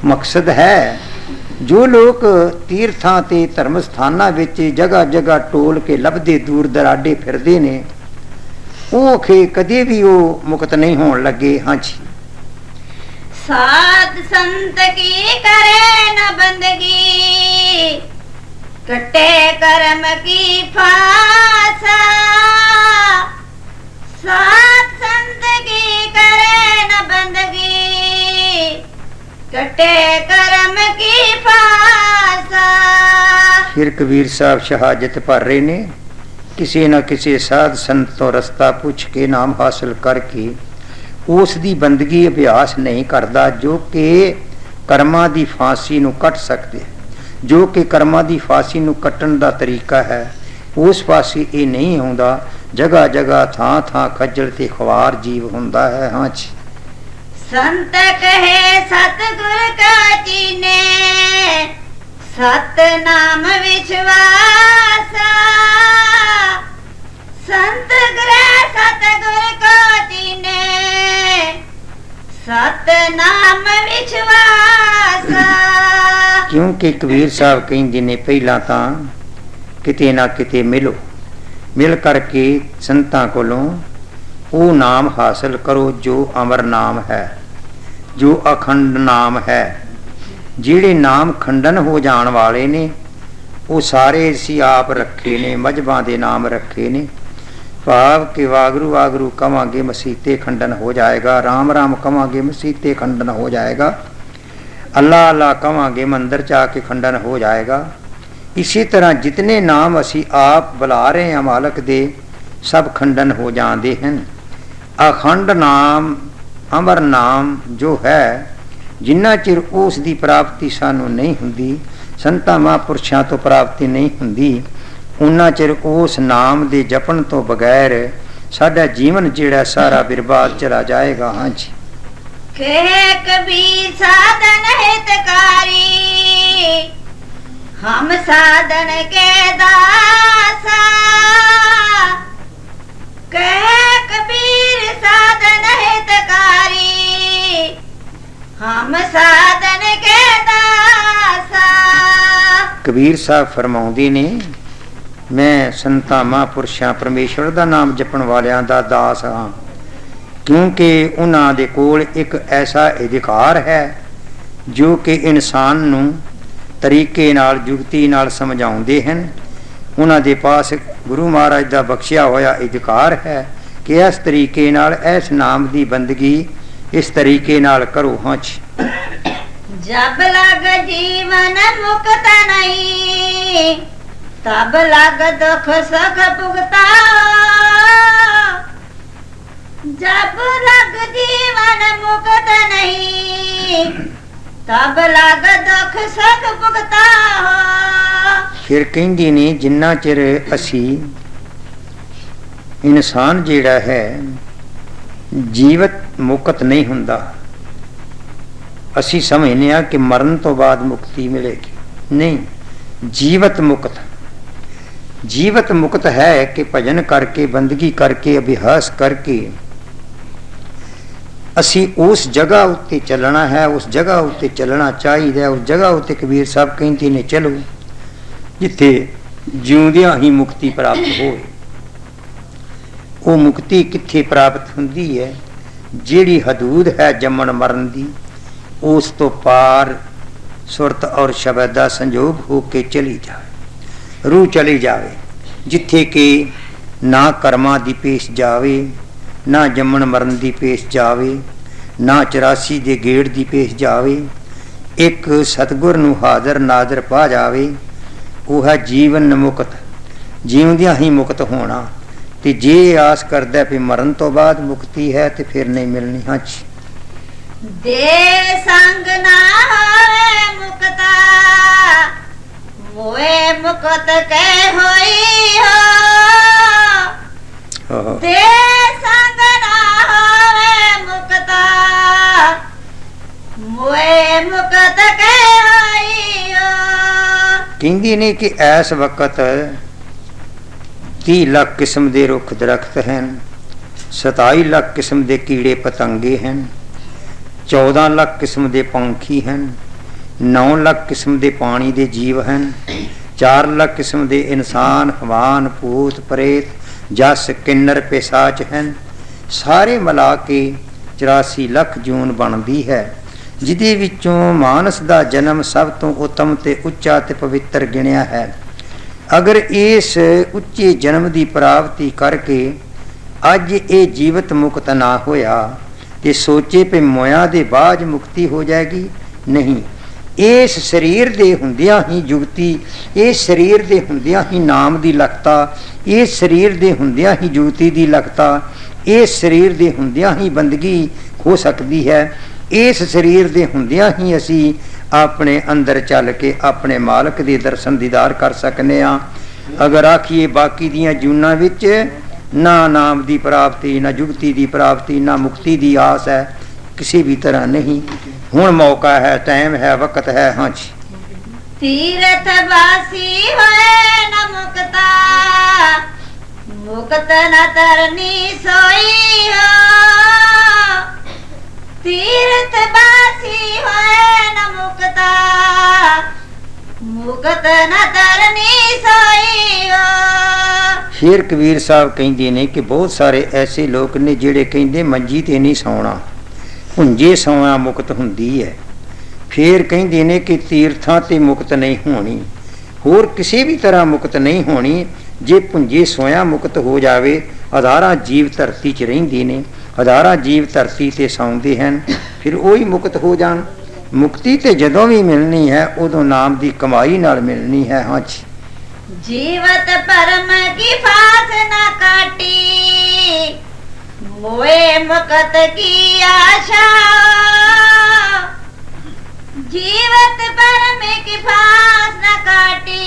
मकसद है जो लोग तीर्थां ते धर्म स्थानां विच जगह जगह टोल के लभदे दूर दराडे फिरदे ने, वो कदे भी वो मुक्त नहीं होण लगे। हाँ जी, साध संत की करे न बंदगी, कटे कर्म की फासा। साध संत की करे न बंदगी, कटे कर्म की फासा। फिर कबीर साहब शहादत भर रहे ने, किसी न किसी साध संत तो रस्ता पूछ के नाम हासिल करके उस दी बंदगी अभ्यास नहीं करता, जो कि कर्मां दी फांसी नूं कट सकते, जो कि कर्मां दी फांसी नूं कट्टण दा तरीका है, उस पासे ये नहीं आउंदा। जगह जगह थां थां खज्जल ते ख्वार जीव हुंदा है। हाँ जी, संत कहे सतगुर का चीने, सत नाम विश्वासा। संत ग्रह सतगुर का चीने, सत नाम विश्वासा। क्योंकि कबीर साहब कहंदे ने पहला तां किते ना किते मिलो, मिल करके संतां कोलों वो नाम हासिल करो जो अमर नाम है, जो अखंड नाम है। जिहड़े नाम खंडन हो जाण वाले ने वो सारे असीं आप रखे ने, मजहबां दे नाम रखे ने। भाव कि वागरू वागरू कवांगे मसीते खंडन हो जाएगा, राम राम कवांगे मसीते खंडन हो जाएगा, अल्लाह अल्लाह कवांगे मंदिर जाके खंडन हो जाएगा। इसी तरह जितने नाम असी आप बुला रहे हैं मालक दे, सब खंडन हो जाते हैं। अखंड नाम अमर नाम जो है, जिन्ना चिर उस दी प्राप्ति सानू नहीं हुंदी, संतां महापुरुषां तो प्राप्ति नहीं हुंदी, उन्ना चिर उस नाम दे जपन तो बगैर साडा जीवन जिहड़ा सारा बर्बाद चला जाएगा। हाँ जी। कहे कबीर साधन हितकारी, हम साधन के दासा। कहे कबीर साधन हितकारी, हम साधन के दासा। कबीर साहब फरमाउंदे ने, मैं संतां महापुरुषां परमेश्वर दा नाम जपण वालियां दा दास हां, क्योंकि उन्हां दे कोल एक ऐसा अधिकार है जो कि इंसान नूं तरीके नाल जुगती नाल समझाउंदे हन। उन्हां दे पास गुरु महाराज दा बख्शिया होया अधिकार है कि इस तरीके नाल इस नाम दी बंदगी इस तरीके नाल करो। हाँ जी। जब लग जीवन मुक्त नहीं, तब लग दुख सुख भुगता। जब लग जीवन मुक्त नहीं, तब लग दुख सुख भुगता। फिर कहंदी ने, जिन्ना चिर असी इंसान जिहड़ा है जीवत मुक्त नहीं हुंदा, असी समझने आ कि मरण तो बाद मुक्ति मिलेगी। नहीं, जीवत मुक्त। जीवत मुक्त है कि भजन करके बंदगी करके अभ्यास करके असी उस जगह उत्ते चलना है, उस जगह उत्ते चलना चाहिए। उस जगह उत्ते कबीर साहब कहते ने चलो जिथे जिउंदियां ही मुक्ति प्राप्त होए। वो मुक्ति किथे प्राप्त हुंदी है? जिहड़ी हदूद है जमन मरण दी, उस तो पार सुरत और शब्द का संयोग होके चली जाए, रूह चली जावे, जिथे कि ना कर्मां दी पेश जावे, ना जमन मरण दी पेश जावे, ना 84 दे गेड़ दी पेश जावे, एक सतगुर नूं हाज़र नाज़र पा जावे। वह है जीवन मुक्त, जीवदियां ही मुक्त होना। ते जे आस करदा भी मरण तो बाद मुक्ति है तो फिर नहीं मिलनी। हाँ जी। दे संग ना होए मुक्ता, मोए मुक्त के होई हो। दे संग ना होए मुक्ता, मोए मुक्त के होई हो। कहंदी ने कि इस वक्त 30 लाख किस्म के रुख दरख्त हैं, 27 लाख किस्म के कीड़े पतंगे हैं, 14 लाख किस्म के पंखी हैं, 9 लाख किस्म के पानी के जीव हैं, 4 लाख किस्म के इंसान हवान भूत प्रेत जस किन्नर पिशाच हैं। सारे मिला के 84 लाख जून बनती है, जिहदे विचों मानस का जन्म सब तो उत्तम ते उच्चा ते पवित्र गिणिया है। अगर इस उच्चे जन्म की प्राप्ति करके अज ये जीवत मुक्त ना होया तो सोचे पे मोया दे बाद मुक्ति हो जाएगी। नहीं, इस शरीर दे हुंदियां ही जुगती, इस शरीर दे हुंदियां ही नाम दी लगता, इस शरीर दे हुंदियां ही जुगती दी लगता, इस शरीर दे हुंदियां ही बंदगी हो सकती है। इस शरीर दे हुंदियां ही असी अपने अंदर चल के अपने मालक दे दर्शन दीदार कर सकने आ। अगर आखिए बाकी दियां जूनां विच ना नाम दी प्राप्ति, ना जुगती दी प्राप्ति, ना मुक्ति दी आस है, किसी भी तरह नहीं। हुण मौका है, टाइम है, वक्त है। हाँ जी। तीरथ वासी होए न मुक्ता, मुक्त न तरनी सोई हो। तीर्थ वासी होए न मुक्ता, मुक्त न तरनी सोई हो। फिर कबीर साहब कहते ने कि बहुत सारे ऐसे लोग ने जिहड़े कहते मंजी ते नहीं सौना, भुंजे सौना मुक्त हुंदी है। फिर कहते ने कि तीर्थां ते मुक्त नहीं होनी, होर किसी भी तरह मुक्त नहीं होनी। जे भुंजे सोया मुक्त हो जावे ਹਜ਼ਾਰਾਂ ਜੀਵ ਧਰਤੀ 'ਚ ਰਹਿੰਦੇ ਨੇ, ਹਜ਼ਾਰਾਂ ਜੀਵ ਧਰਤੀ ਤੇ ਸੌਂਦੇ ਹਨ, ਫਿਰ ਉਹੀ ਮੁਕਤ ਹੋ ਜਾਣ। ਮੁਕਤੀ ਤੇ ਜਦੋਂ ਵੀ ਮਿਲਣੀ ਹੈ ਉਦੋਂ ਨਾਮ ਦੀ ਕਮਾਈ ਨਾਲ ਮਿਲਣੀ ਹੈ। ਹਾਂ ਜੀ, जीवत परम की फास न काटी, मोए मुकत की आशा। जीवत परम की फास न काटी,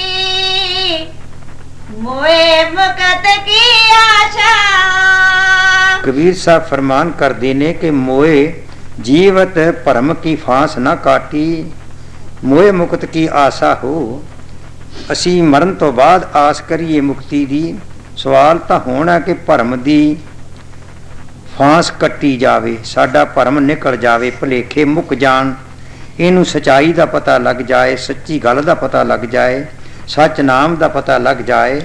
मोए मुकत की आशा। ਕਬੀਰ ਸਾਹਿਬ ਫਰਮਾਨ ਕਰਦੇ ਨੇ ਕਿ ਮੋਏ ਜੀਵਤ ਭਰਮ ਕੀ ਫਾਂਸ ਨਾ ਕਾਟੀ, ਮੋਏ ਮੁਕਤ ਕੀ ਆਸਾ ਹੋ। ਅਸੀਂ ਮਰਨ ਤੋਂ ਬਾਅਦ ਆਸ ਕਰੀਏ ਮੁਕਤੀ ਦੀ। ਸਵਾਲ ਤਾਂ ਹੋਣਾ ਕਿ ਭਰਮ ਦੀ ਫਾਂਸ ਕੱਟੀ ਜਾਵੇ, ਸਾਡਾ ਭਰਮ ਨਿਕਲ ਜਾਵੇ, ਭੁਲੇਖੇ ਮੁੱਕ ਜਾਣ, ਇਹਨੂੰ ਸਚਾਈ ਦਾ ਪਤਾ ਲੱਗ ਜਾਏ, ਸੱਚੀ ਗੱਲ ਦਾ ਪਤਾ ਲੱਗ ਜਾਏ, ਸੱਚ ਨਾਮ ਦਾ ਪਤਾ ਲੱਗ ਜਾਏ,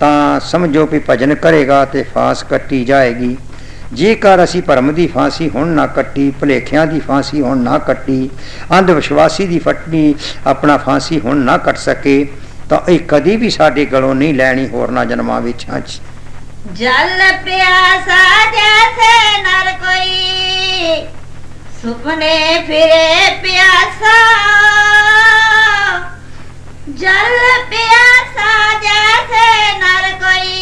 ਤਾਂ ਸਮਝੋ ਵੀ ਭਜਨ ਕਰੇਗਾ ਤੇ ਫਾਂਸ ਕੱਟੀ ਜਾਏਗੀ। ਜੇਕਰ ਅਸੀਂ ਭਰਮ ਦੀ ਫਾਂਸੀ ਹੁਣ ਨਾ ਕੱਟੀ, ਭੁਲੇਖਿਆਂ ਦੀ ਫਾਂਸੀ ਹੁਣ ਨਾ ਕੱਟੀ, ਅੰਧ ਵਿਸ਼ਵਾਸੀ ਦੀ ਫੱਟੀ ਆਪਣਾ ਫਾਂਸੀ ਹੁਣ ਨਾ ਕੱਟ ਸਕੇ, ਤਾਂ ਇਹ ਕਦੀ ਵੀ ਸਾਡੇ ਗਲੋਂ ਨਹੀਂ ਲੈਣੀ ਹੋਰਨਾਂ ਜਨਮਾਂ ਵਿੱਚ। जल प्यासा जैसे नर कोई, सुपने फिरे प्यासा। जल प्यासा जैसे नर कोई,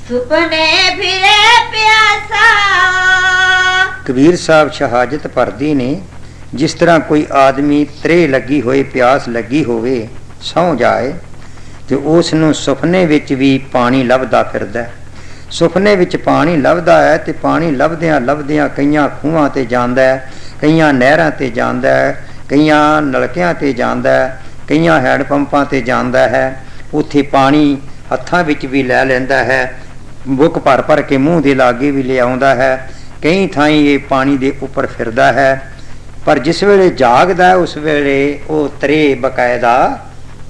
सुपने फिरे प्यासा। ਕਬੀਰ ਸਾਹਿਬ ਸ਼ਹਾਦਤ ਭਰਦੇ ਨੇ, ਜਿਸ ਤਰ੍ਹਾਂ ਕੋਈ ਆਦਮੀ ਤ੍ਰੇ ਲੱਗੀ ਹੋਈ, ਪਿਆਸ ਲੱਗੀ ਹੋਵੇ, ਸੌਂ ਜਾਏ ਤੇ ਉਸ ਨੂੰ ਸੁਪਨੇ ਵਿੱਚ ਵੀ ਪਾਣੀ ਲੱਭਦਾ ਫਿਰਦਾ। ਸੁਪਨੇ ਵਿੱਚ ਪਾਣੀ ਲੱਭਦਾ ਹੈ ਤੇ ਪਾਣੀ ਲੱਭਦਿਆਂ ਲੱਭਦਿਆਂ ਕਈਆਂ ਖੂਹਾਂ ਤੇ ਜਾਂਦਾ ਹੈ, ਕਈਆਂ ਨਹਿਰਾਂ ਤੇ ਜਾਂਦਾ ਹੈ, ਕਈਆਂ ਨਲਕਿਆਂ ਤੇ ਜਾਂਦਾ ਹੈ, ਕਈਆਂ ਹੈਂਡ ਪੰਪਾਂ ਤੇ ਜਾਂਦਾ ਹੈ। ਉੱਥੇ ਪਾਣੀ ਹੱਥਾਂ ਵਿੱਚ ਵੀ ਲੈ ਲੈਂਦਾ ਹੈ, ਬੁੱਕ ਭਰ ਭਰ ਕੇ ਮੂੰਹ ਦੇ ਲਾਗੇ ਵੀ ਲਿਆਉਂਦਾ ਹੈ। ਕਈ ਥਾਈਂ ਇਹ ਪਾਣੀ ਦੇ ਉੱਪਰ ਫਿਰਦਾ ਹੈ, ਪਰ ਜਿਸ ਵੇਲੇ ਜਾਗਦਾ ਉਸ ਵੇਲੇ ਉਹ ਤਰੇ ਬਕਾਇਦਾ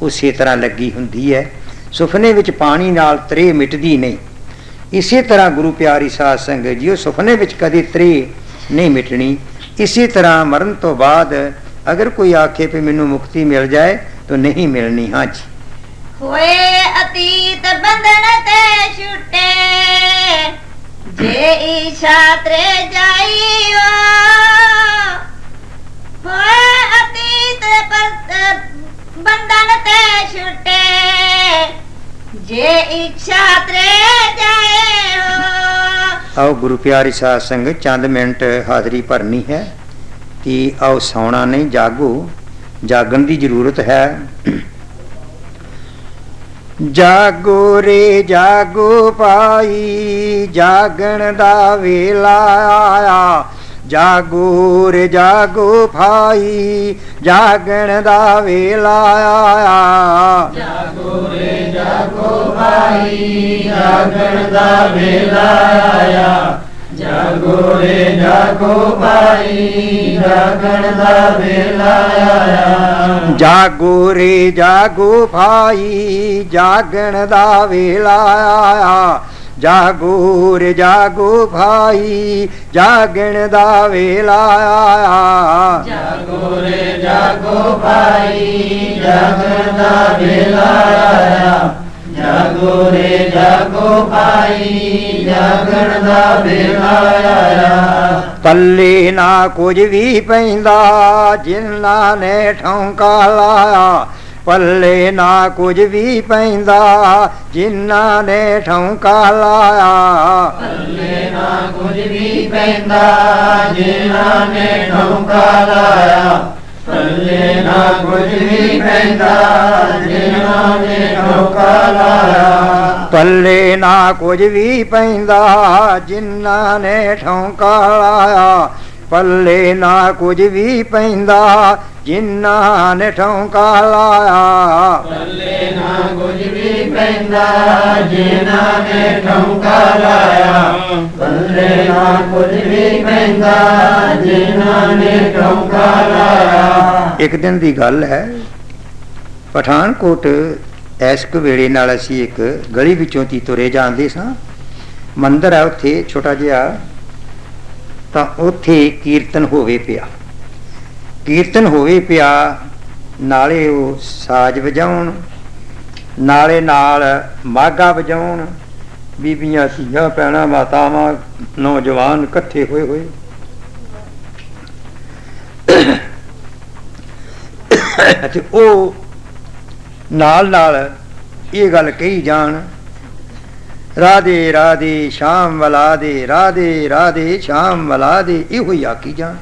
ਉਸੇ ਤਰ੍ਹਾਂ ਲੱਗੀ ਹੁੰਦੀ ਹੈ। ਸੁਪਨੇ ਵਿੱਚ ਪਾਣੀ ਨਾਲ ਤਰੇ ਮਿਟਦੀ ਨਹੀਂ। ਇਸੇ ਤਰ੍ਹਾਂ ਗੁਰੂ ਪਿਆਰੀ ਸਾਧ ਸੰਗਤ ਜੀ, ਉਹ ਸੁਪਨੇ ਵਿੱਚ ਕਦੇ ਤਰੇ ਨਹੀਂ ਮਿਟਣੀ। ਇਸੇ ਤਰ੍ਹਾਂ ਮਰਨ ਤੋਂ ਬਾਅਦ ਅਗਰ ਕੋਈ ਆਖੇ ਵੀ ਮੈਨੂੰ ਮੁਕਤੀ ਮਿਲ ਜਾਏ ਤਾਂ ਨਹੀਂ ਮਿਲਣੀ। ਹਾਂ ਜੀ, ਹੋਏ ਅਤੀਤ ਬੰਧਨ ਤੇ ਛੁੱਟੇ, ਜੇ ਈਸ਼ਾ ਤਰੇ ਜਾਈਓ। ਹੋਏ ਅਤੀਤ ਬੰਧਨ ਤੇ ਛੁੱਟੇ, ਜੇ ਇੱਛਾ ਤਰੇ ਜਾਇਓ। ਆਓ ਗੁਰੂ ਪਿਆਰੀ ਸਾਧ ਸੰਗਤ, ਚੰਦ ਮਿੰਟ ਹਾਜ਼ਰੀ ਭਰਨੀ ਹੈ ਕਿ ਆਓ ਸੌਣਾ ਨਹੀਂ, ਜਾਗੋ, ਜਾਗਣ ਦੀ ਜ਼ਰੂਰਤ ਹੈ। ਜਾਗੋ ਰੇ ਜਾਗੋ ਭਾਈ, ਜਾਗਣ ਦਾ ਵੇਲਾ ਆਇਆ। ਜਾਗੋ ਰੇ ਜਾਗੋ ਭਾਈ, ਜਾਗਣ ਦਾ ਵੇਲਾ ਆਇਆ। ਜਾਗੋ ਰੇ ਜਾਗੋ ਭਾਈ, ਜਾਗਣ ਦਾ ਵੇਲਾ ਆਇਆ। ਜਾਗੋ ਰੇ ਜਾਗੋ ਭਾਈ, ਜਾਗਣ ਦਾ ਵੇਲਾ ਆਇਆ। ਜਾਗੋ ਰੇ ਜਾਗੋ ਭਾਈ, ਜਾਗਣ ਦਾ ਵੇਲਾ ਆਇਆ। ਜਾਗੋ ਰੇ ਜਾਗੋ ਭਾਈ, ਜਾਗਣ ਦਾ ਵੇਲਾ ਆਇਆ। ਜਾਗੋ ਰੇ ਜਾਗੋ ਭਾਈ, ਜਾਗਣ ਦਾ ਵੇਲਾ ਆਇਆ। ਜਾਗੋ ਰੇ ਜਾਗੋ ਭਾਈ, ਜਾਗਣ ਦਾ ਵੇਲਾ ਆਇਆ। ਪੱਲੇ ਨਾ ਕੁਝ ਵੀ ਪੈਂਦਾ, ਜਿਨ੍ਹਾਂ ਨੇ ਠੌਂਕਾ ਲਾਇਆ। ਪੱਲੇ ਨਾ ਕੁਝ ਵੀ ਪੈਂਦਾ, ਜਿਨ੍ਹਾਂ ਨੇ ਠੌਂਕਾ ਲਾਇਆ। ਪੱਲੇ ਨਾ ਕੁਝ ਵੀ ਪੈਂਦਾ, ਜਿਨ੍ਹਾਂ ਨੇ ਠੌਂਕਾ ਲਾਇਆ। ਪੱਲੇ ਨਾ ਕੁਝ ਵੀ ਪੈਂਦਾ, ਜਿਨ੍ਹਾਂ ਨੇ ਠੌਂਕਾ ਲਾਇਆ। ਪੱਲੇ ਨਾ ਕੁਝ ਵੀ ਪੈਂਦਾ, ਜਿਨ੍ਹਾਂ ਨੇ ਠੌਂਕਾ ਲਾਇਆ। ਪੱਲੇ ਨਾ ਕੁਝ ਵੀ ਪੈਂਦਾ, ਜਿਨ੍ਹਾਂ ਨੇ ਠੌਂਕਾ ਲਾਇਆ। ਪੱਲੇ ਨਾ ਕੁਝ ਵੀ ਪੈਂਦਾ, ਜਿਨ੍ਹਾਂ ਨੇ ਠੌਂਕਾ ਲਾਇਆ। ਪੱਲੇ ਨਾ ਕੁਝ ਵੀ ਪੈਂਦਾ, ਜਿਨ੍ਹਾਂ ਨੇ ਠੌਂਕਾ ਲਾਇਆ। ਇੱਕ ਦਿਨ ਦੀ ਗੱਲ ਹੈ, ਪਠਾਨਕੋਟ ਇਸ ਕੁ ਵੇਲੇ ਨਾਲ ਅਸੀਂ ਇੱਕ ਗਲੀ ਵਿੱਚੋਂ ਦੀ ਤੁਰੇ ਜਾਂਦੇ ਸਾਂ। ਮੰਦਰ ਹੈ ਉੱਥੇ ਛੋਟਾ ਜਿਹਾ, ਤਾਂ ਉੱਥੇ ਕੀਰਤਨ ਹੋਵੇ ਪਿਆ। ਕੀਰਤਨ ਹੋਵੇ ਪਿਆ, ਨਾਲੇ ਉਹ ਸਾਜ਼ ਵਜਾਉਣ, ਨਾਲੇ ਨਾਲ ਮਾਗਾ ਵਜਾਉਣ, ਬੀਬੀਆਂ, ਧੀਆਂ, ਭੈਣਾਂ, ਮਾਤਾਵਾਂ, ਨੌਜਵਾਨ ਇਕੱਠੇ ਹੋਏ ਹੋਏ ਤੇ ਉਹ ਨਾਲ ਨਾਲ ਇਹ ਗੱਲ ਕਹੀ ਜਾਣ, ਰਾਧੇ ਰਾਧੇ ਸ਼ਾਮ ਵਾਲਾ ਦੇ, ਰਾਧੇ ਰਾਧੇ ਸ਼ਾਮ ਵਾਲਾ ਦੇ, ਇਹੋ ਹੀ ਆਖੀ ਜਾਣ,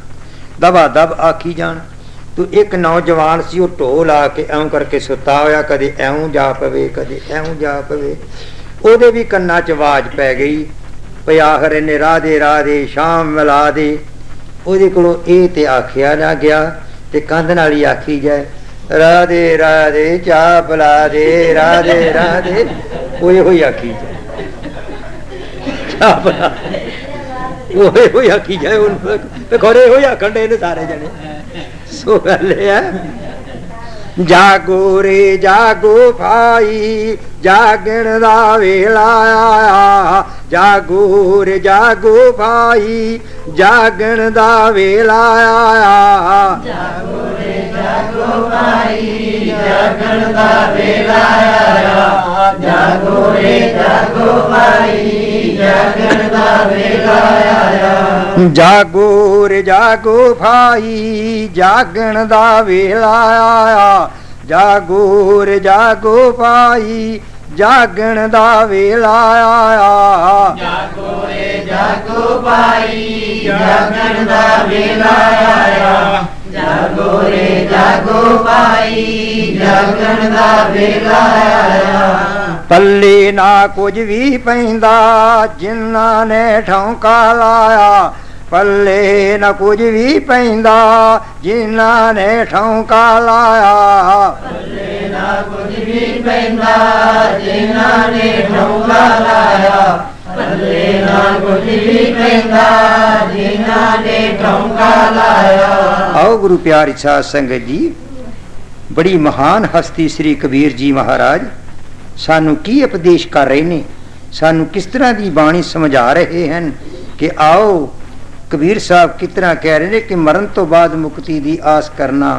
ਦਬਾ ਦਬ ਆਖੀ ਜਾਣ। ਤੂੰ ਇੱਕ ਨੌਜਵਾਨ ਸੀ, ਉਹ ਢੋਲ ਆ ਕੇ ਐਂ ਕਰਕੇ ਸੁੱਤਾ ਹੋਇਆ, ਕਦੇ ਐਉਂ ਜਾ ਪਵੇ, ਕਦੇ ਐਉਂ ਜਾ ਪਵੇ। ਉਹਦੇ ਵੀ ਕੰਨਾਂ 'ਚ ਆਵਾਜ਼ ਪੈ ਗਈ ਭਈ ਆਖਰ ਇਹਨੇ ਰਾਧੇ ਰਾਧੇ ਸ਼ਾਮ ਵਾਲਾ ਦੇ। ਉਹਦੇ ਕੋਲੋਂ ਇਹ ਤੇ ਆਖਿਆ ਨਾ ਗਿਆ ਤੇ ਕੰਧ ਨਾਲ ਹੀ ਆਖੀ ਜਾਏ, ਰਾਧੇ ਰਾਧੇ ਚਾਹ ਪਿਲਾ ਦੇ, ਰਾਧੇ ਰਾਧੇ, ਉਹ ਇਹੋ ਹੀ ਆਖੀ ਜਾਏ, ਚਾਹ ਪਿਲਾ ਉਹ ਇਹੋ ਹੀ ਆਖੀ ਜਾਏ। ਉਹਨੂੰ ਖੋਰੇ ਇਹੋ ਹੀ ਆਖਣ ਡੇ ਨੇ ਸਾਰੇ ਜਣੇ। ਸੋ ਗੱਲ ਹੈ, ਜਾਗੋ ਰੇ ਜਾਗੋ ਭਾਈ, ਜਾਗਣ ਦਾ ਵੇਲਾ ਆਇਆ, ਜਾਗੋ ਰੇ ਜਾਗੋ ਭਾਈ, ਜਾਗਣ ਦਾ ਵੇਲਾ ਆਇਆ, ਜਾਗੋ ਰੇ ਜਾਗੋ ਭਾਈ, ਜਾਗਣ ਦਾ ਵੇਲਾ ਆਇਆ, ਜਾਗੋ ਰੇ ਜਾਗੋ ਭਾਈ, ਜਾਗਣ ਦਾ ਵੇਲਾ ਆਇਆ, ਜਾਗੋ ਰੇ ਜਾਗੋ ਭਾਈ, ਜਾਗਣ ਦਾ ਵੇਲਾ ਆਇਆ, ਜਾਗੋ ਰੇ ਜਾਗੋ ਭਾਈ, ਜਾਗਣ ਦਾ ਵੇਲਾ ਆਇਆ, ਜਾਗੋ ਰੇ ਜਾਗੋ ਭਾਈ, ਜਾਗਣ ਦਾ ਵੇਲਾ ਆਇਆ, ਜਾਗੋ ਰੇ ਜਾਗੋ ਭਾਈ, ਜਾਗਣ ਦਾ ਵੇਲਾ ਆਇਆ। ਪੱਲੇ ਨਾ ਕੁਝ ਵੀ ਪੈਂਦਾ ਜਿਨ੍ਹਾਂ ਨੇ ਠੌਂਕਾ ਲਾਇਆ, ਪੱਲੇ ਨਾ ਕੁਝ ਵੀ ਪੈਂਦਾ ਜਿਨ੍ਹਾਂ ਨੇ ਠੌਂਕਾ ਲਾਇਆ, ਪੱਲੇ ਨਾ ਕੁਝ ਵੀ ਪੈਂਦਾ ਜਿਨ੍ਹਾਂ ਨੇ ਠੌਂਕਾ ਲਾਇਆ, ਪੱਲੇ ਨਾ ਕੁਝ ਵੀ ਪੈਂਦਾ ਜਿਨ੍ਹਾਂ ਨੇ ਠੌਂਕਾ ਲਾਇਆ। ਆਓ ਗੁਰੂ ਪਿਆਰੀ ਸਾਧ ਸੰਗਤ ਜੀ, ਬੜੀ ਮਹਾਨ ਹਸਤੀ ਸ੍ਰੀ ਕਬੀਰ ਜੀ ਮਹਾਰਾਜ ਸਾਨੂੰ ਕੀ ਉਪਦੇਸ਼ ਕਰ ਰਹੇ ਨੇ, ਸਾਨੂੰ ਕਿਸ ਤਰ੍ਹਾਂ ਦੀ ਬਾਣੀ ਸਮਝਾ ਰਹੇ ਹਨ ਕਿ ਆਓ ਕਬੀਰ ਸਾਹਿਬ ਕਿਸ ਤਰ੍ਹਾਂ ਕਹਿ ਰਹੇ ਨੇ ਕਿ ਮਰਨ ਤੋਂ ਬਾਅਦ ਮੁਕਤੀ ਦੀ ਆਸ ਕਰਨਾ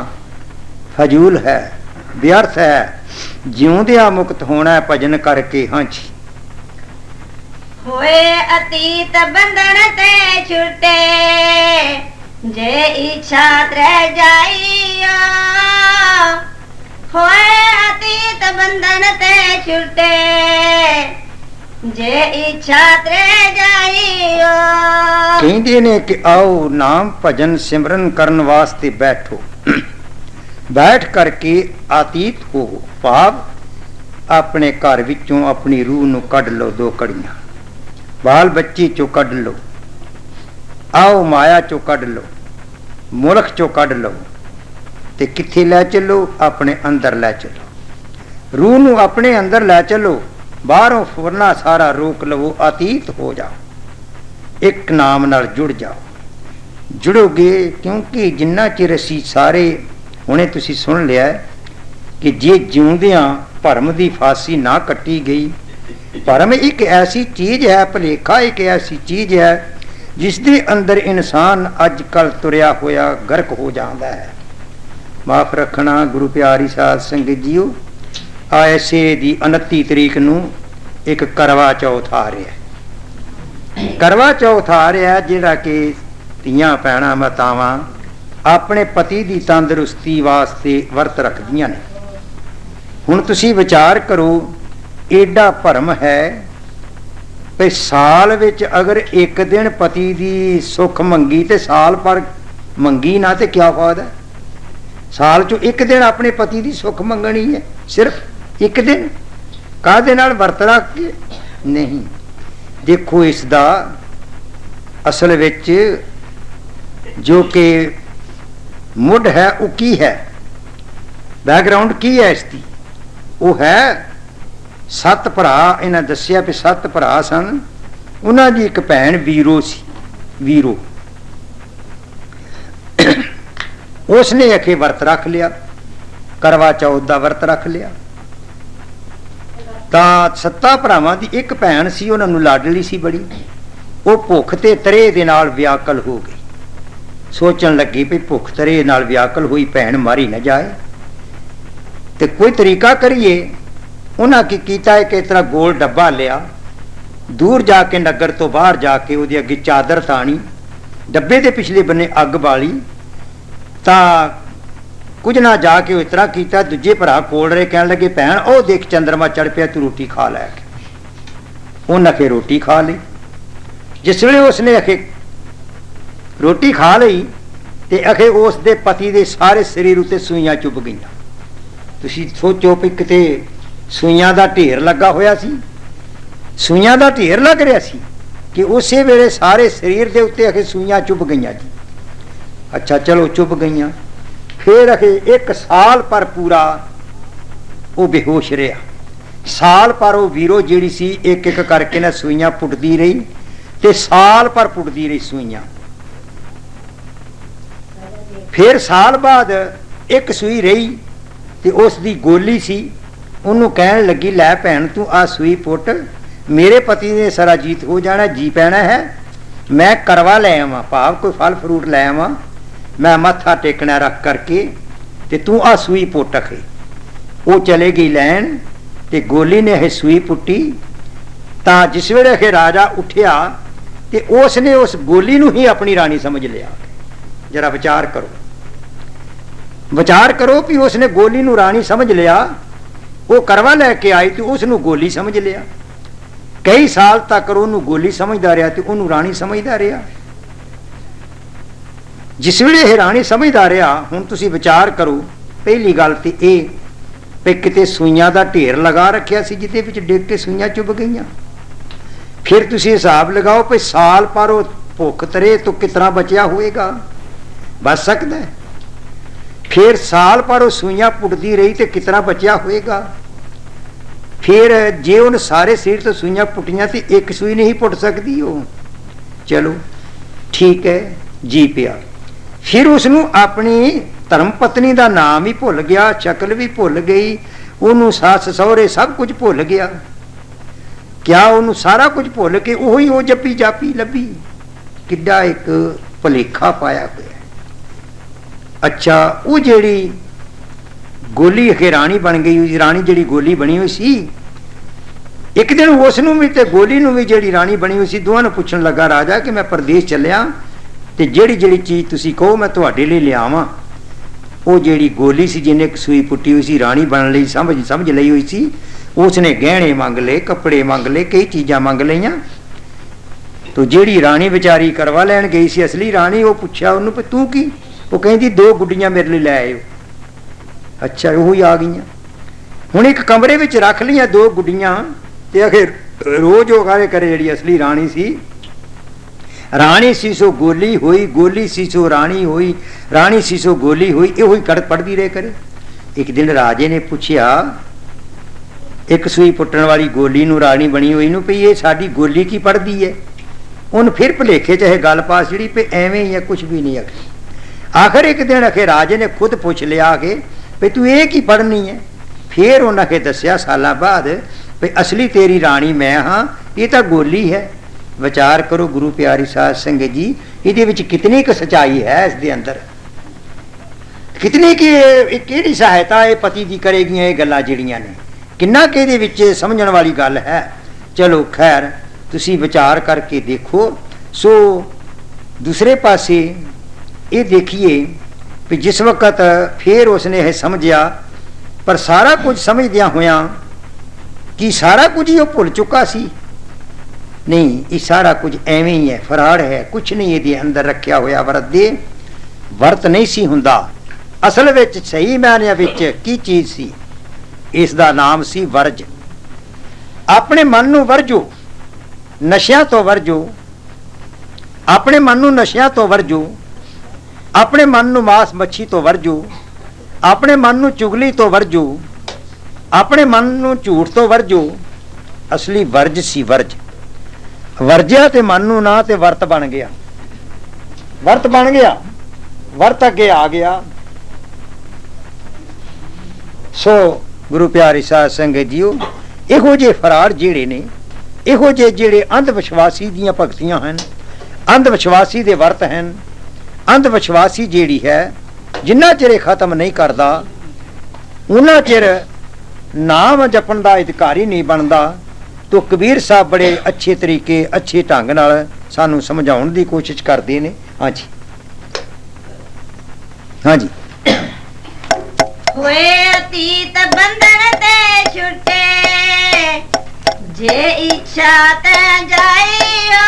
ਫਜ਼ੂਲ ਹੈ, ਵਿਅਰਥ ਹੈ, ਜਿਉਂਦਿਆਂ ਮੁਕਤ ਹੋਣਾ ਹੈ ਭਜਨ ਕਰਕੇ। ਹਾਂਜੀ, ਹੋਏ ਅਤੀਤ ਬੰਧਨ ਤੇ ਛੁੱਟੇ, ਜੇ ਇੱਛਾ ਤ੍ਰੈ ਜਾਈਓ, ਹੋਏ ਅਤੀਤ ਬੰਧਨ ਤੇ ਛੁੱਟੇ, ਜੇ ਇੱਛਾ ਤ੍ਰੈ ਜਾਈਓ। ਕਹਿੰਦੇ ਨੇ ਕਿ ਆਓ ਨਾਮ ਭਜਨ ਸਿਮਰਨ ਕਰਨ ਵਾਸਤੇ ਬੈਠੋ, ਬੈਠ ਕਰਕੇ ਆਤੀਤ ਹੋ, ਭਾਵ ਆਪਣੇ ਘਰ ਵਿੱਚੋਂ ਆਪਣੀ ਰੂਹ ਨੂੰ ਕੱਢ ਲਓ, ਦੋ ਕੜੀਆਂ ਬਾਲ ਬੱਚੀ ਚੋਂ ਕੱਢ ਲਓ, ਆਓ ਮਾਇਆ ਚੋਂ ਕੱਢ ਲਓ, ਮੁਲਕ ਚੋਂ ਕੱਢ ਲਓ ਤੇ ਕਿੱਥੇ ਲੈ ਚੱਲੋ, ਆਪਣੇ ਅੰਦਰ ਲੈ ਚੱਲੋ, ਰੂਹ ਨੂੰ ਆਪਣੇ ਅੰਦਰ ਲੈ ਚੱਲੋ, ਬਾਹਰੋਂ ਫੁਰਨਾ ਸਾਰਾ ਰੋਕ ਲਵੋ, ਆਤੀਤ ਹੋ ਜਾਓ, ਇੱਕ ਨਾਮ ਨਾਲ ਜੁੜ ਜਾਓ। ਜੁੜੋਗੇ ਕਿਉਂਕਿ ਜਿੰਨਾ ਚਿਰ ਅਸੀਂ ਸਾਰੇ, ਹੁਣੇ ਤੁਸੀਂ ਸੁਣ ਲਿਆ ਕਿ ਜੇ ਜਿਉਂਦਿਆਂ ਭਰਮ ਦੀ ਫਾਂਸੀ ਨਾ ਕੱਟੀ ਗਈ, ਭਰਮ ਇੱਕ ਐਸੀ ਚੀਜ਼ ਹੈ, ਭੁਲੇਖਾ ਇੱਕ ਐਸੀ ਚੀਜ਼ ਹੈ ਜਿਸ ਦੇ ਅੰਦਰ ਇਨਸਾਨ ਅੱਜ ਕੱਲ੍ਹ ਤੁਰਿਆ ਹੋਇਆ ਗਰਕ ਹੋ ਜਾਂਦਾ ਹੈ। ਮਾਫ ਰੱਖਣਾ ਗੁਰੂ ਪਿਆਰੀ ਸਾਧ ਸੰਗਤ ਜੀਓ, ਐਸੇ ਦੀ 29 ਤਰੀਕ ਨੂੰ ਇੱਕ ਕਰਵਾ ਚੌਥ ਆ ਰਿਹਾ, ਕਰਵਾ ਚੌਥ ਆ ਰਿਹਾ ਜਿਹੜਾ ਕਿ ਧੀਆਂ ਭੈਣਾਂ ਮਾਤਾਵਾਂ ਆਪਣੇ ਪਤੀ ਦੀ ਤੰਦਰੁਸਤੀ ਵਾਸਤੇ ਵਰਤ ਰੱਖਦੀਆਂ ਨੇ। ਹੁਣ ਤੁਸੀਂ ਵਿਚਾਰ ਕਰੋ, ਏਡਾ ਭਰਮ ਹੈ ਤੇ ਸਾਲ ਵਿੱਚ ਅਗਰ ਇੱਕ ਦਿਨ ਪਤੀ ਦੀ ਸੁੱਖ ਮੰਗੀ ਤੇ ਸਾਲ ਪਰ ਮੰਗੀ ਨਾ ਤੇ ਕਿਆ ਫਾਇਦਾ? ਸਾਲ ਚੋਂ ਇੱਕ ਦਿਨ ਆਪਣੇ ਪਤੀ ਦੀ ਸੁੱਖ ਮੰਗਣੀ ਹੈ, ਸਿਰਫ ਇੱਕ ਦਿਨ, ਕਾਹਦੇ ਨਾਲ ਵਰਤ ਰੱਖ ਕੇ? ਨਹੀਂ। ਦੇਖੋ ਇਸ ਦਾ ਅਸਲ ਵਿੱਚ ਜੋ ਕਿ ਮੁੱਢ ਹੈ ਉਹ ਕੀ ਹੈ, ਬੈਕਗਰਾਉਂਡ ਕੀ ਹੈ ਇਸ ਦੀ? ਉਹ ਹੈ 7 ਭਰਾ। ਇਹਨਾਂ ਦੱਸਿਆ ਵੀ 7 ਭਰਾ ਸਨ, ਉਹਨਾਂ ਦੀ ਇੱਕ ਭੈਣ ਵੀਰੋ ਸੀ, ਵੀਰੋ। ਉਸਨੇ ਅਖੇ ਵਰਤ ਰੱਖ ਲਿਆ, ਕਰਵਾ ਚੌਥ ਦਾ ਵਰਤ ਰੱਖ ਲਿਆ। ਤਾਂ 7 ਭਰਾਵਾਂ ਦੀ ਇੱਕ ਭੈਣ ਸੀ, ਉਹਨਾਂ ਨੂੰ ਲਾਡਲੀ ਸੀ ਬੜੀ, ਉਹ ਭੁੱਖ ਤੇ ਤਰੇ ਦੇ ਨਾਲ ਵਿਆਕਲ ਹੋ ਗਈ। ਸੋਚਣ ਲੱਗੀ ਵੀ ਭੁੱਖ ਤਰੇ ਨਾਲ ਵਿਆਕਲ ਹੋਈ ਭੈਣ ਮਾਰੀ ਨਾ ਜਾਏ ਤੇ ਕੋਈ ਤਰੀਕਾ ਕਰੀਏ। ਉਹਨਾਂ ਕੀ ਕੀਤਾ, ਇੱਕ ਇਸ ਤਰ੍ਹਾਂ ਗੋਲ ਡੱਬਾ ਲਿਆ, दूर जाके नगर तो बाहर जाके ਉਹਦੇ ਅੱਗੇ ਚਾਦਰ ਤਾਣੀ, ਡੱਬੇ ਦੇ ਪਿਛਲੇ ਬੰਨੇ ਅੱਗ ਬਾਲੀ, ਤਾਂ ਕੁਝ ਨਾ ਜਾ ਕੇ ਉਹ ਇਤਰਾ ਕੀਤਾ। ਦੂਜੇ ਭਰਾ ਕੋਲ ਰਹੇ, ਕਹਿਣ ਲੱਗੇ ਭੈਣ ਉਹ ਦੇਖ ਚੰਦਰਮਾ ਚੜ ਪਿਆ, ਤੂੰ ਰੋਟੀ ਖਾ ਲੈ ਕੇ। ਉਹਨਾਂ ਕੇ ਰੋਟੀ ਖਾ ਲਈ। ਜਿਸ ਵੇਲੇ ਉਸਨੇ ਅਖੇ ਰੋਟੀ ਖਾ ਲਈ ਤੇ ਅਖੇ ਉਸ ਦੇ ਪਤੀ ਦੇ ਸਾਰੇ ਸਰੀਰ ਉੱਤੇ ਸੂਈਆਂ ਚੁੱਭ ਗਈਆਂ। ਤੁਸੀਂ ਸੋਚੋ ਵੀ ਕਿਤੇ ਸੂਈਆਂ ਦਾ ਢੇਰ ਲੱਗਾ ਹੋਇਆ ਸੀ, ਸੂਈਆਂ ਦਾ ਢੇਰ ਲੱਗ ਰਿਹਾ ਸੀ ਕਿ ਉਸੇ ਵੇਲੇ ਸਾਰੇ ਸਰੀਰ ਦੇ ਉੱਤੇ ਅਖੇ ਸੂਈਆਂ ਚੁੱਭ ਗਈਆਂ ਜੀ। ਅੱਛਾ ਚਲੋ ਚੁੱਭ ਗਈਆਂ, ਫਿਰ ਅਖੇ 1 ਸਾਲ ਪਰ ਪੂਰਾ ਉਹ ਬੇਹੋਸ਼ ਰਿਹਾ। ਸਾਲ ਪਰ ਉਹ ਵੀਰੋ ਜਿਹੜੀ ਸੀ ਇੱਕ ਇੱਕ ਕਰਕੇ ਨਾ ਸੂਈਆਂ ਪੁੱਟਦੀ ਰਹੀ ਤੇ ਸਾਲ ਪਰ ਪੁੱਟਦੀ ਰਹੀ ਸੂਈਆਂ। ਫਿਰ ਸਾਲ ਬਾਅਦ ਇੱਕ ਸੂਈ ਰਹੀ ਤੇ ਉਸ ਦੀ ਗੋਲੀ ਸੀ। ਉਹਨੂੰ ਕਹਿਣ ਲੱਗੀ ਲੈ ਭੈਣ ਤੂੰ ਆ ਸੂਈ ਪੁੱਟ, ਮੇਰੇ ਪਤੀ ਨੇ ਸਾਰਾ ਜੀਤ ਹੋ ਜਾਣਾ, ਜੀ ਪੈਣਾ ਹੈ, ਮੈਂ ਕਰਵਾ ਲੈ ਆਵਾਂ, ਭਾਵ ਕੋਈ ਫਲ ਫਰੂਟ ਲੈ ਆਵਾਂ, ਮੈਂ ਮੱਥਾ ਟੇਕਣਾ ਰੱਖ ਕਰਕੇ ਤੇ ਤੂੰ ਆ ਸੂਈ ਪੁੱਟ ਅਖੇ। ਉਹ ਚਲੇ ਗਈ ਲੈਣ ਤੇ ਗੋਲੀ ਨੇ ਇਹ ਸੂਈ ਪੁੱਟੀ। ਤਾਂ ਜਿਸ ਵੇਲੇ ਅਖੇ ਰਾਜਾ ਉੱਠਿਆ ਤੇ ਉਸ ਨੇ ਉਸ ਗੋਲੀ ਨੂੰ ਹੀ ਆਪਣੀ ਰਾਣੀ ਸਮਝ ਲਿਆ। ਜਰਾ ਵਿਚਾਰ ਕਰੋ, ਵਿਚਾਰ ਕਰੋ ਵੀ ਉਸਨੇ ਗੋਲੀ ਨੂੰ ਰਾਣੀ ਸਮਝ ਲਿਆ। ਉਹ ਕਰਵਾ ਲੈ ਕੇ ਆਈ ਤੇ ਉਸ ਨੂੰ ਗੋਲੀ ਸਮਝ ਲਿਆ। ਕਈ ਸਾਲ ਤੱਕ ਉਹਨੂੰ ਗੋਲੀ ਸਮਝਦਾ ਰਿਹਾ ਤੇ ਉਹਨੂੰ ਰਾਣੀ ਸਮਝਦਾ ਰਿਹਾ। ਜਿਸ ਵੇਲੇ ਇਹ ਰਾਣੀ ਸਮਝਦਾ ਰਿਹਾ, ਹੁਣ ਤੁਸੀਂ ਵਿਚਾਰ ਕਰੋ, ਪਹਿਲੀ ਗੱਲ ਤੇ ਇਹ ਵੀ ਕਿਤੇ ਸੂਈਆਂ ਦਾ ਢੇਰ ਲਗਾ ਰੱਖਿਆ ਸੀ ਜਿਹਦੇ ਵਿੱਚ ਡਿੱਗ ਕੇ ਸੂਈਆਂ ਚੁੱਭ ਗਈਆਂ। ਫਿਰ ਤੁਸੀਂ ਹਿਸਾਬ ਲਗਾਓ ਵੀ ਸਾਲ ਪਰ ਉਹ ਭੁੱਖ ਤਰੇ ਤੋਂ ਕਿਤਨਾ ਬਚਿਆ ਹੋਏਗਾ, ਬਚ ਸਕਦਾ ਹੈ। ਫਿਰ ਸਾਲ ਪਰ ਉਹ ਸੂਈਆਂ ਪੁੱਟਦੀ ਰਹੀ ਤੇ ਕਿਤਨਾ ਬਚਿਆ ਹੋਏਗਾ। ਫਿਰ ਜੇ ਉਹਨੇ ਸਾਰੇ ਸਰੀਰ ਤੋਂ ਸੂਈਆਂ ਪੁੱਟੀਆਂ ਤੇ ਇੱਕ ਸੂਈ ਨਹੀਂ ਪੁੱਟ ਸਕਦੀ ਉਹ। ਚਲੋ ਠੀਕ ਹੈ, ਜੀ ਪਿਆ। ਫਿਰ ਉਸਨੂੰ ਆਪਣੀ ਧਰਮ ਪਤਨੀ ਦਾ ਨਾਮ ਹੀ ਭੁੱਲ ਗਿਆ, ਸ਼ਕਲ ਵੀ ਭੁੱਲ ਗਈ, ਉਹਨੂੰ ਸੱਸ ਸਹੁਰੇ ਸਭ ਕੁਝ ਭੁੱਲ ਗਿਆ। ਕਿਆ ਉਹਨੂੰ ਸਾਰਾ ਕੁਝ ਭੁੱਲ ਕੇ ਉਹੀ ਉਹ ਜੱਪੀ ਜਾਪੀ ਲੱਭੀ। ਕਿੱਡਾ ਇੱਕ ਭੁਲੇਖਾ ਪਾਇਆ ਹੋਇਆ। ਅੱਛਾ ਉਹ ਜਿਹੜੀ ਗੋਲੀ ਅਖੇ ਰਾਣੀ ਬਣ ਗਈ ਹੋਈ, ਰਾਣੀ ਜਿਹੜੀ ਗੋਲੀ ਬਣੀ ਹੋਈ ਸੀ, ਇੱਕ ਦਿਨ ਉਸ ਨੂੰ ਵੀ ਤੇ ਗੋਲੀ ਨੂੰ ਵੀ ਜਿਹੜੀ ਰਾਣੀ ਬਣੀ ਹੋਈ ਸੀ, ਦੋਵਾਂ ਨੂੰ ਪੁੱਛਣ ਲੱਗਾ ਰਾਜਾ ਕਿ ਮੈਂ ਪ੍ਰਦੇਸ਼ ਚੱਲਿਆ ਤੇ ਜਿਹੜੀ ਜਿਹੜੀ ਚੀਜ਼ ਤੁਸੀਂ ਕਹੋ ਮੈਂ ਤੁਹਾਡੇ ਲਈ ਲਿਆਵਾਂ। ਉਹ ਜਿਹੜੀ ਗੋਲੀ ਸੀ ਜਿਹਨੇ ਇੱਕ ਸੂਈ ਪੁੱਟੀ ਹੋਈ ਸੀ, ਰਾਣੀ ਬਣਨ ਲਈ ਸਮਝ ਲਈ ਹੋਈ ਸੀ, ਉਸਨੇ ਗਹਿਣੇ ਮੰਗ ਲਏ, ਕੱਪੜੇ ਮੰਗ ਲਏ, ਕਈ ਚੀਜ਼ਾਂ ਮੰਗ ਲਈਆਂ। ਤੋ ਜਿਹੜੀ ਰਾਣੀ ਵਿਚਾਰੀ ਕਰਵਾ ਲੈਣ ਗਈ ਸੀ, ਅਸਲੀ ਰਾਣੀ, ਉਹ ਪੁੱਛਿਆ ਉਹਨੂੰ ਵੀ ਤੂੰ ਕੀ? ਉਹ ਕਹਿੰਦੀ 2 ਗੁੱਡੀਆਂ ਮੇਰੇ ਲਈ ਲੈ ਆਇਓ। ਅੱਛਾ ਉਹ ਹੀ ਆ ਗਈਆਂ। ਹੁਣ ਇੱਕ ਕਮਰੇ ਵਿੱਚ ਰੱਖ ਲਈਆਂ 2 ਗੁੱਡੀਆਂ ਤੇ ਅਖੇ ਰੋਜ਼ ਉਹ ਕਰੇ ਜਿਹੜੀ ਅਸਲੀ ਰਾਣੀ ਸੀ, ਰਾਣੀ ਸੀ ਸੋ ਗੋਲੀ ਹੋਈ, ਗੋਲੀ ਸੀ ਸੋ ਰਾਣੀ ਹੋਈ, ਰਾਣੀ ਸੀ ਸੋ ਗੋਲੀ ਹੋਈ, ਇਹੋ ਹੀ ਕੜ ਪੜਦੀ ਰਹੇ ਕਰੇ। ਇੱਕ ਦਿਨ ਰਾਜੇ ਨੇ ਪੁੱਛਿਆ ਇੱਕ ਸੂਈ ਪੁੱਟਣ ਵਾਲੀ ਗੋਲੀ ਨੂੰ, ਰਾਣੀ ਬਣੀ ਹੋਈ ਨੂੰ, ਵੀ ਇਹ ਸਾਡੀ ਗੋਲੀ ਕੀ ਪੜਦੀ ਹੈ? ਉਹਨੂੰ ਫਿਰ ਭੁਲੇਖੇ ਚ ਇਹ ਗੱਲ ਪਾਸ ਜਿਹੜੀ ਵੀ ਐਵੇਂ ਹੀ ਹੈ, ਕੁਝ ਵੀ ਨਹੀਂ। ਆਖਰ ਇੱਕ ਦਿਨ ਅਖੇ ਰਾਜੇ ਨੇ ਖੁਦ ਪੁੱਛ ਲਿਆ ਕਿ ਵੀ ਤੂੰ ਇਹ ਕੀ ਪੜ੍ਹਨੀ ਹੈ? ਫਿਰ ਉਹਨਾਂ ਕੇ ਦੱਸਿਆ ਸਾਲਾਂ ਬਾਅਦ ਵੀ ਅਸਲੀ ਤੇਰੀ ਰਾਣੀ ਮੈਂ ਹਾਂ, ਇਹ ਤਾਂ ਗੋਲੀ ਹੈ। ਵਿਚਾਰ ਕਰੋ ਗੁਰੂ ਪਿਆਰੀ ਸਾਧ ਸੰਗਤ ਜੀ, ਇਹਦੇ ਵਿੱਚ ਕਿਤਨੀ ਕੁ ਸਚਾਈ ਹੈ, ਇਸ ਦੇ ਅੰਦਰ ਕਿਤਨੀ ਕਿ ਕਿਹੜੀ ਸਹਾਇਤਾ ਇਹ ਪਤੀ ਦੀ ਕਰੇਗੀਆਂ ਇਹ ਗੱਲਾਂ ਜਿਹੜੀਆਂ ਨੇ, ਕਿੰਨਾ ਕਿ ਇਹਦੇ ਵਿੱਚ ਸਮਝਣ ਵਾਲੀ ਗੱਲ ਹੈ। ਚਲੋ ਖੈਰ ਤੁਸੀਂ ਵਿਚਾਰ ਕਰਕੇ ਦੇਖੋ। ਸੋ ਦੂਸਰੇ ਪਾਸੇ ਇਹ ਦੇਖੀਏ ਵੀ ਜਿਸ ਵਕਤ ਫਿਰ ਉਸਨੇ ਇਹ ਸਮਝਿਆ, ਪਰ ਸਾਰਾ ਕੁਝ ਸਮਝਦਿਆਂ ਹੋਇਆਂ ਕਿ ਸਾਰਾ ਕੁਝ ਹੀ ਉਹ ਭੁੱਲ ਚੁੱਕਾ ਸੀ। ਨਹੀਂ, ਇਹ ਸਾਰਾ ਕੁਝ ਐਵੇਂ ਹੀ ਹੈ, ਫਰਾੜ ਹੈ, ਕੁਝ ਨਹੀਂ ਇਹਦੇ ਅੰਦਰ ਰੱਖਿਆ ਹੋਇਆ। ਵਰਤ ਨਹੀਂ ਸੀ ਹੁੰਦਾ। ਅਸਲ ਵਿੱਚ ਸਹੀ ਮਾਇਨਿਆਂ ਵਿੱਚ ਕੀ ਚੀਜ਼ ਸੀ? ਇਸ ਦਾ ਨਾਮ ਸੀ ਵਰਜ। ਆਪਣੇ ਮਨ ਨੂੰ ਵਰਜੋ, ਨਸ਼ਿਆਂ ਤੋਂ ਵਰਜੋ, ਆਪਣੇ ਮਨ ਨੂੰ ਨਸ਼ਿਆਂ ਤੋਂ ਵਰਜੋ, ਆਪਣੇ ਮਨ ਨੂੰ ਮਾਸ ਮੱਛੀ ਤੋਂ ਵਰਜੋ, ਆਪਣੇ ਮਨ ਨੂੰ ਚੁਗਲੀ ਤੋਂ ਵਰਜੋ, ਆਪਣੇ ਮਨ ਨੂੰ ਝੂਠ ਤੋਂ ਵਰਜੋ। ਅਸਲੀ ਵਰਜ ਸੀ ਵਰਜ। ਵਰਜਿਆ ਤੇ ਮਨ ਨੂੰ ਨਾ ਤੇ ਵਰਤ ਬਣ ਗਿਆ, ਵਰਤ ਬਣ ਗਿਆ, ਵਰਤ ਅੱਗੇ ਆ ਗਿਆ। ਸੋ ਗੁਰੂ ਪਿਆਰੀ ਸਾਧ ਸੰਗਤ ਜੀਓ, ਇਹੋ ਜਿਹੇ ਫਰਾੜ ਜਿਹੜੇ ਨੇ, ਇਹੋ ਜਿਹੇ ਜਿਹੜੇ ਅੰਧ ਵਿਸ਼ਵਾਸੀ ਦੀਆਂ ਭਗਤੀਆਂ ਹਨ, ਅੰਧ ਵਿਸ਼ਵਾਸੀ ਦੇ ਵਰਤ ਹਨ। ਅੰਧ ਵਿਸ਼ਵਾਸੀ ਜਿਹੜੀ ਹੈ, ਜਿੰਨਾ ਚਿਰ ਖਤਮ ਨਹੀਂ ਕਰਦਾ ਉਹਨਾਂ ਚਿਰ ਨਾਮ ਜਪਣ ਦਾ ਅਧਿਕਾਰੀ ਨਹੀਂ ਬਣਦਾ, तो कबीर साहब बड़े अच्छे तरीके अच्छे ढंग नाल सानू समझाउण दी कोशिश करते ने। हाँ जी, हाँ जी। होए अतीत बंधन ते छुटे, जे इच्छा ते जाइयो।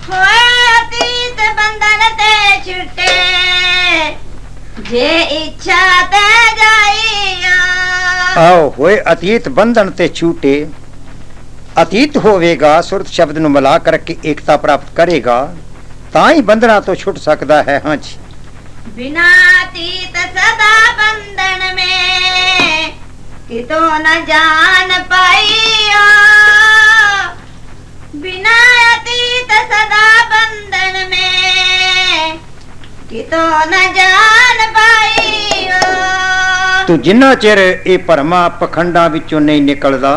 होए अतीत बंधन ते छुटे, जे इच्छा ते जाइयो। आओ होए अतीत बंधन ते छूटे, अतीत होवेगा सुरत शब्द ਨੂੰ ਮਿਲਾ ਕਰਕੇ एकता प्राप्त करेगा, ਤਾਂ ਹੀ ਬੰਧਨਾਂ ਤੋਂ ਛੁੱਟ ਸਕਦਾ है। हाँ जी। बिना अतीत सदा बंधन में, कितो न जान पाइयो। बिना अतीत सदा बंधन में, कितो न जान पाइयो। तो जिन्ना चिर ये भरमा पखंडां विचों नहीं निकलदा,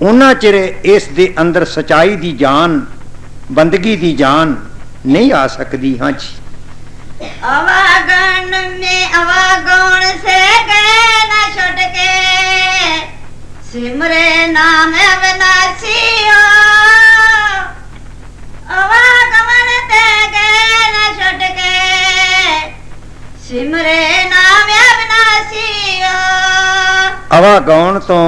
उन्ना चिर इस दे अंदर सच्चाई दी जान, बंदगी दी जान नहीं आ सकती। हाँ जी। अवागण में अवागुण से गए न छुट के, सिमरे नाम अविनाशियो। अवागमन ते गए न छुट के, सिमरे नाम अविनाशियो। अवागौण तो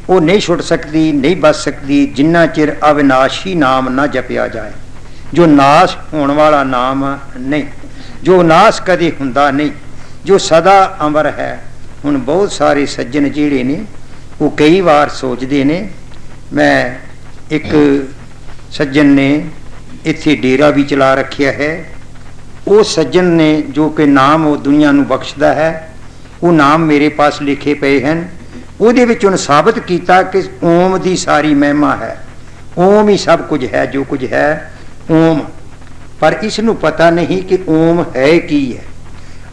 वो नहीं छुट सकती, नहीं बच सकती जिन्ना चिर अविनाशी नाम ना जपिया जाए, जो नाश होने वाला नाम नहीं, जो नाश कदे हुंदा नहीं, जो सदा अमर है। हुण बहुत सारे सज्जन जिहड़े ने वो कई बार सोचते ने, मैं एक सज्जन ने इत्थे डेरा भी चला रखिया है, वो सज्जन ने जो कि नाम वो दुनिया नूं बख्शदा है, वो नाम मेरे पास लिखे पे हैं। ਉਹਦੇ ਵਿੱਚ ਉਹਨੇ ਸਾਬਤ ਕੀਤਾ ਕਿ ਓਮ ਦੀ ਸਾਰੀ ਮਹਿਮਾ ਹੈ, ਓਮ ਹੀ ਸਭ ਕੁਝ ਹੈ, ਜੋ ਕੁਝ ਹੈ ਓਮ। ਪਰ ਇਸ ਨੂੰ ਪਤਾ ਨਹੀਂ ਕਿ ਓਮ ਹੈ ਕੀ ਹੈ।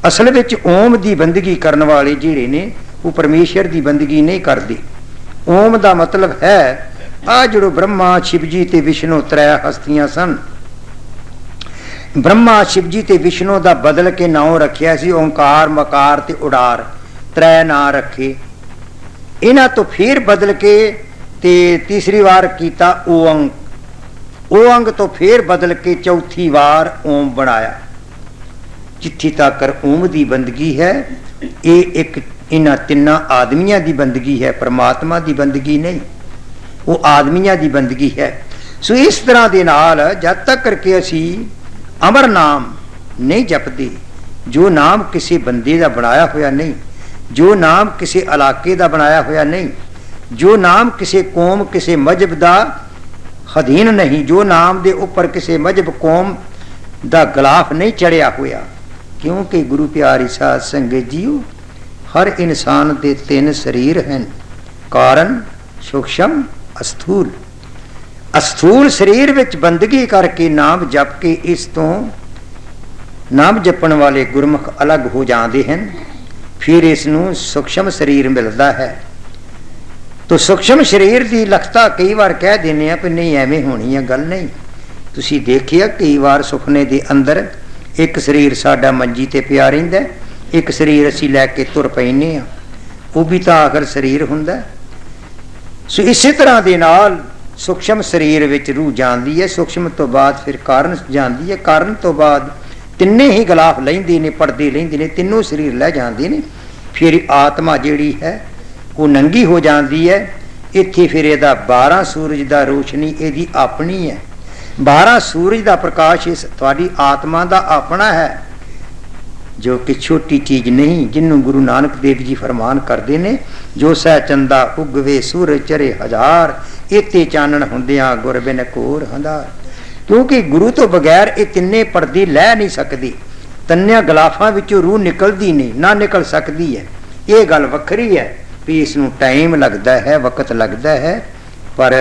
ਅਸਲ ਵਿੱਚ ਓਮ ਦੀ ਬੰਦਗੀ ਕਰਨ ਵਾਲੇ ਜਿਹੜੇ ਨੇ ਉਹ ਪਰਮੇਸ਼ਰ ਦੀ ਬੰਦਗੀ ਨਹੀਂ ਕਰਦੇ। ਓਮ ਦਾ ਮਤਲਬ ਹੈ ਆ ਜਿਹੜੋ ਬ੍ਰਹਮਾ ਸ਼ਿਵ ਜੀ ਤੇ ਵਿਸ਼ਨੂੰ ਤ੍ਰੈ ਹਸਤੀਆਂ ਸਨ, ਬ੍ਰਹਮਾ ਸ਼ਿਵ ਜੀ ਤੇ ਵਿਸ਼ਨੂੰ ਦਾ ਬਦਲ ਕੇ ਨਾਮ ਰੱਖਿਆ ਸੀ ਓਂਕਾਰ ਮਕਾਰ ਤੇ ਉਡਾਰ, ਤ੍ਰੈ ਨਾਂ ਰੱਖੇ। इन्हां तो फिर बदल के ते तीसरी बार किया ओअंग, ओअंग तो फिर बदल के चौथी बार ओम बनाया। जिथे तक ओम की बंदगी है, ये एक इन्हां तिन्ना आदमियां की बंदगी है, परमात्मा की बंदगी नहीं, वो आदमियां की बंदगी है। सो इस तरह के नाल जब तक करके असी अमर नाम नहीं जपते, जो नाम किसी बंदे का बनाया हुआ नहीं, जो नाम किसी इलाके का बनाया हुआ नहीं, जो नाम किसी कौम किसी मजहब का अधीन नहीं, जो नाम के उपर किसी मजहब कौम का गलाफ नहीं चढ़िया हुआ। क्योंकि गुरु प्यारी साध संगत जीओ, हर इंसान के 3 शरीर हैं, कारण सूक्ष्म अस्थूल। अस्थूल शरीर विच बंदगी करके नाम जप के इस तो नाम जपण वाले गुरमुख अलग हो जाते हैं, फिर इसनू सूक्ष्म शरीर मिलता है। तो सूक्ष्म शरीर की लखता कई बार कह देने भी नहीं एवें होनी है, गल नहीं। तुसी देखिए कई बार सुपने के अंदर एक शरीर साडा मंजी ते पिया रहिंदा, एक शरीर असी लैके तुर पैने आ, वो भी तो आखिर शरीर हुंदा। सो इसी तरह के नाल सूक्ष्म शरीर विच रूह जाती है, सूक्ष्म तो बाद फिर कारण जाती है, कारण तो बाद तिन्ने ही गलाफ लेंदे ने, पड़दे लेंदे ने, तीनों शरीर लै जाते हैं। फिर आत्मा जिहड़ी है वो नंगी हो जाती है। इत्थे फिर इहदा 12 सूरज का रोशनी इहदी अपनी है, 12 सूरज का प्रकाश इस तुहाडी आत्मा का अपना है, जो कि छोटी चीज़ नहीं। जिन्हों गुरु नानक देव जी फरमान करते हैं, जो सह चंदा उगवे सूरज चरे हजार, इत्ते चानण हुंदियां गुर बिन कोर हंधार। क्योंकि गुरु तो बगैर ये तिन्ने पर्दे लै नहीं सकती, तन्निया गलाफां विचों रूह निकलती नहीं, ना निकल सकती है। ये गल वखरी है भी इसनूं टाइम लगता है, वक्त लगता है, पर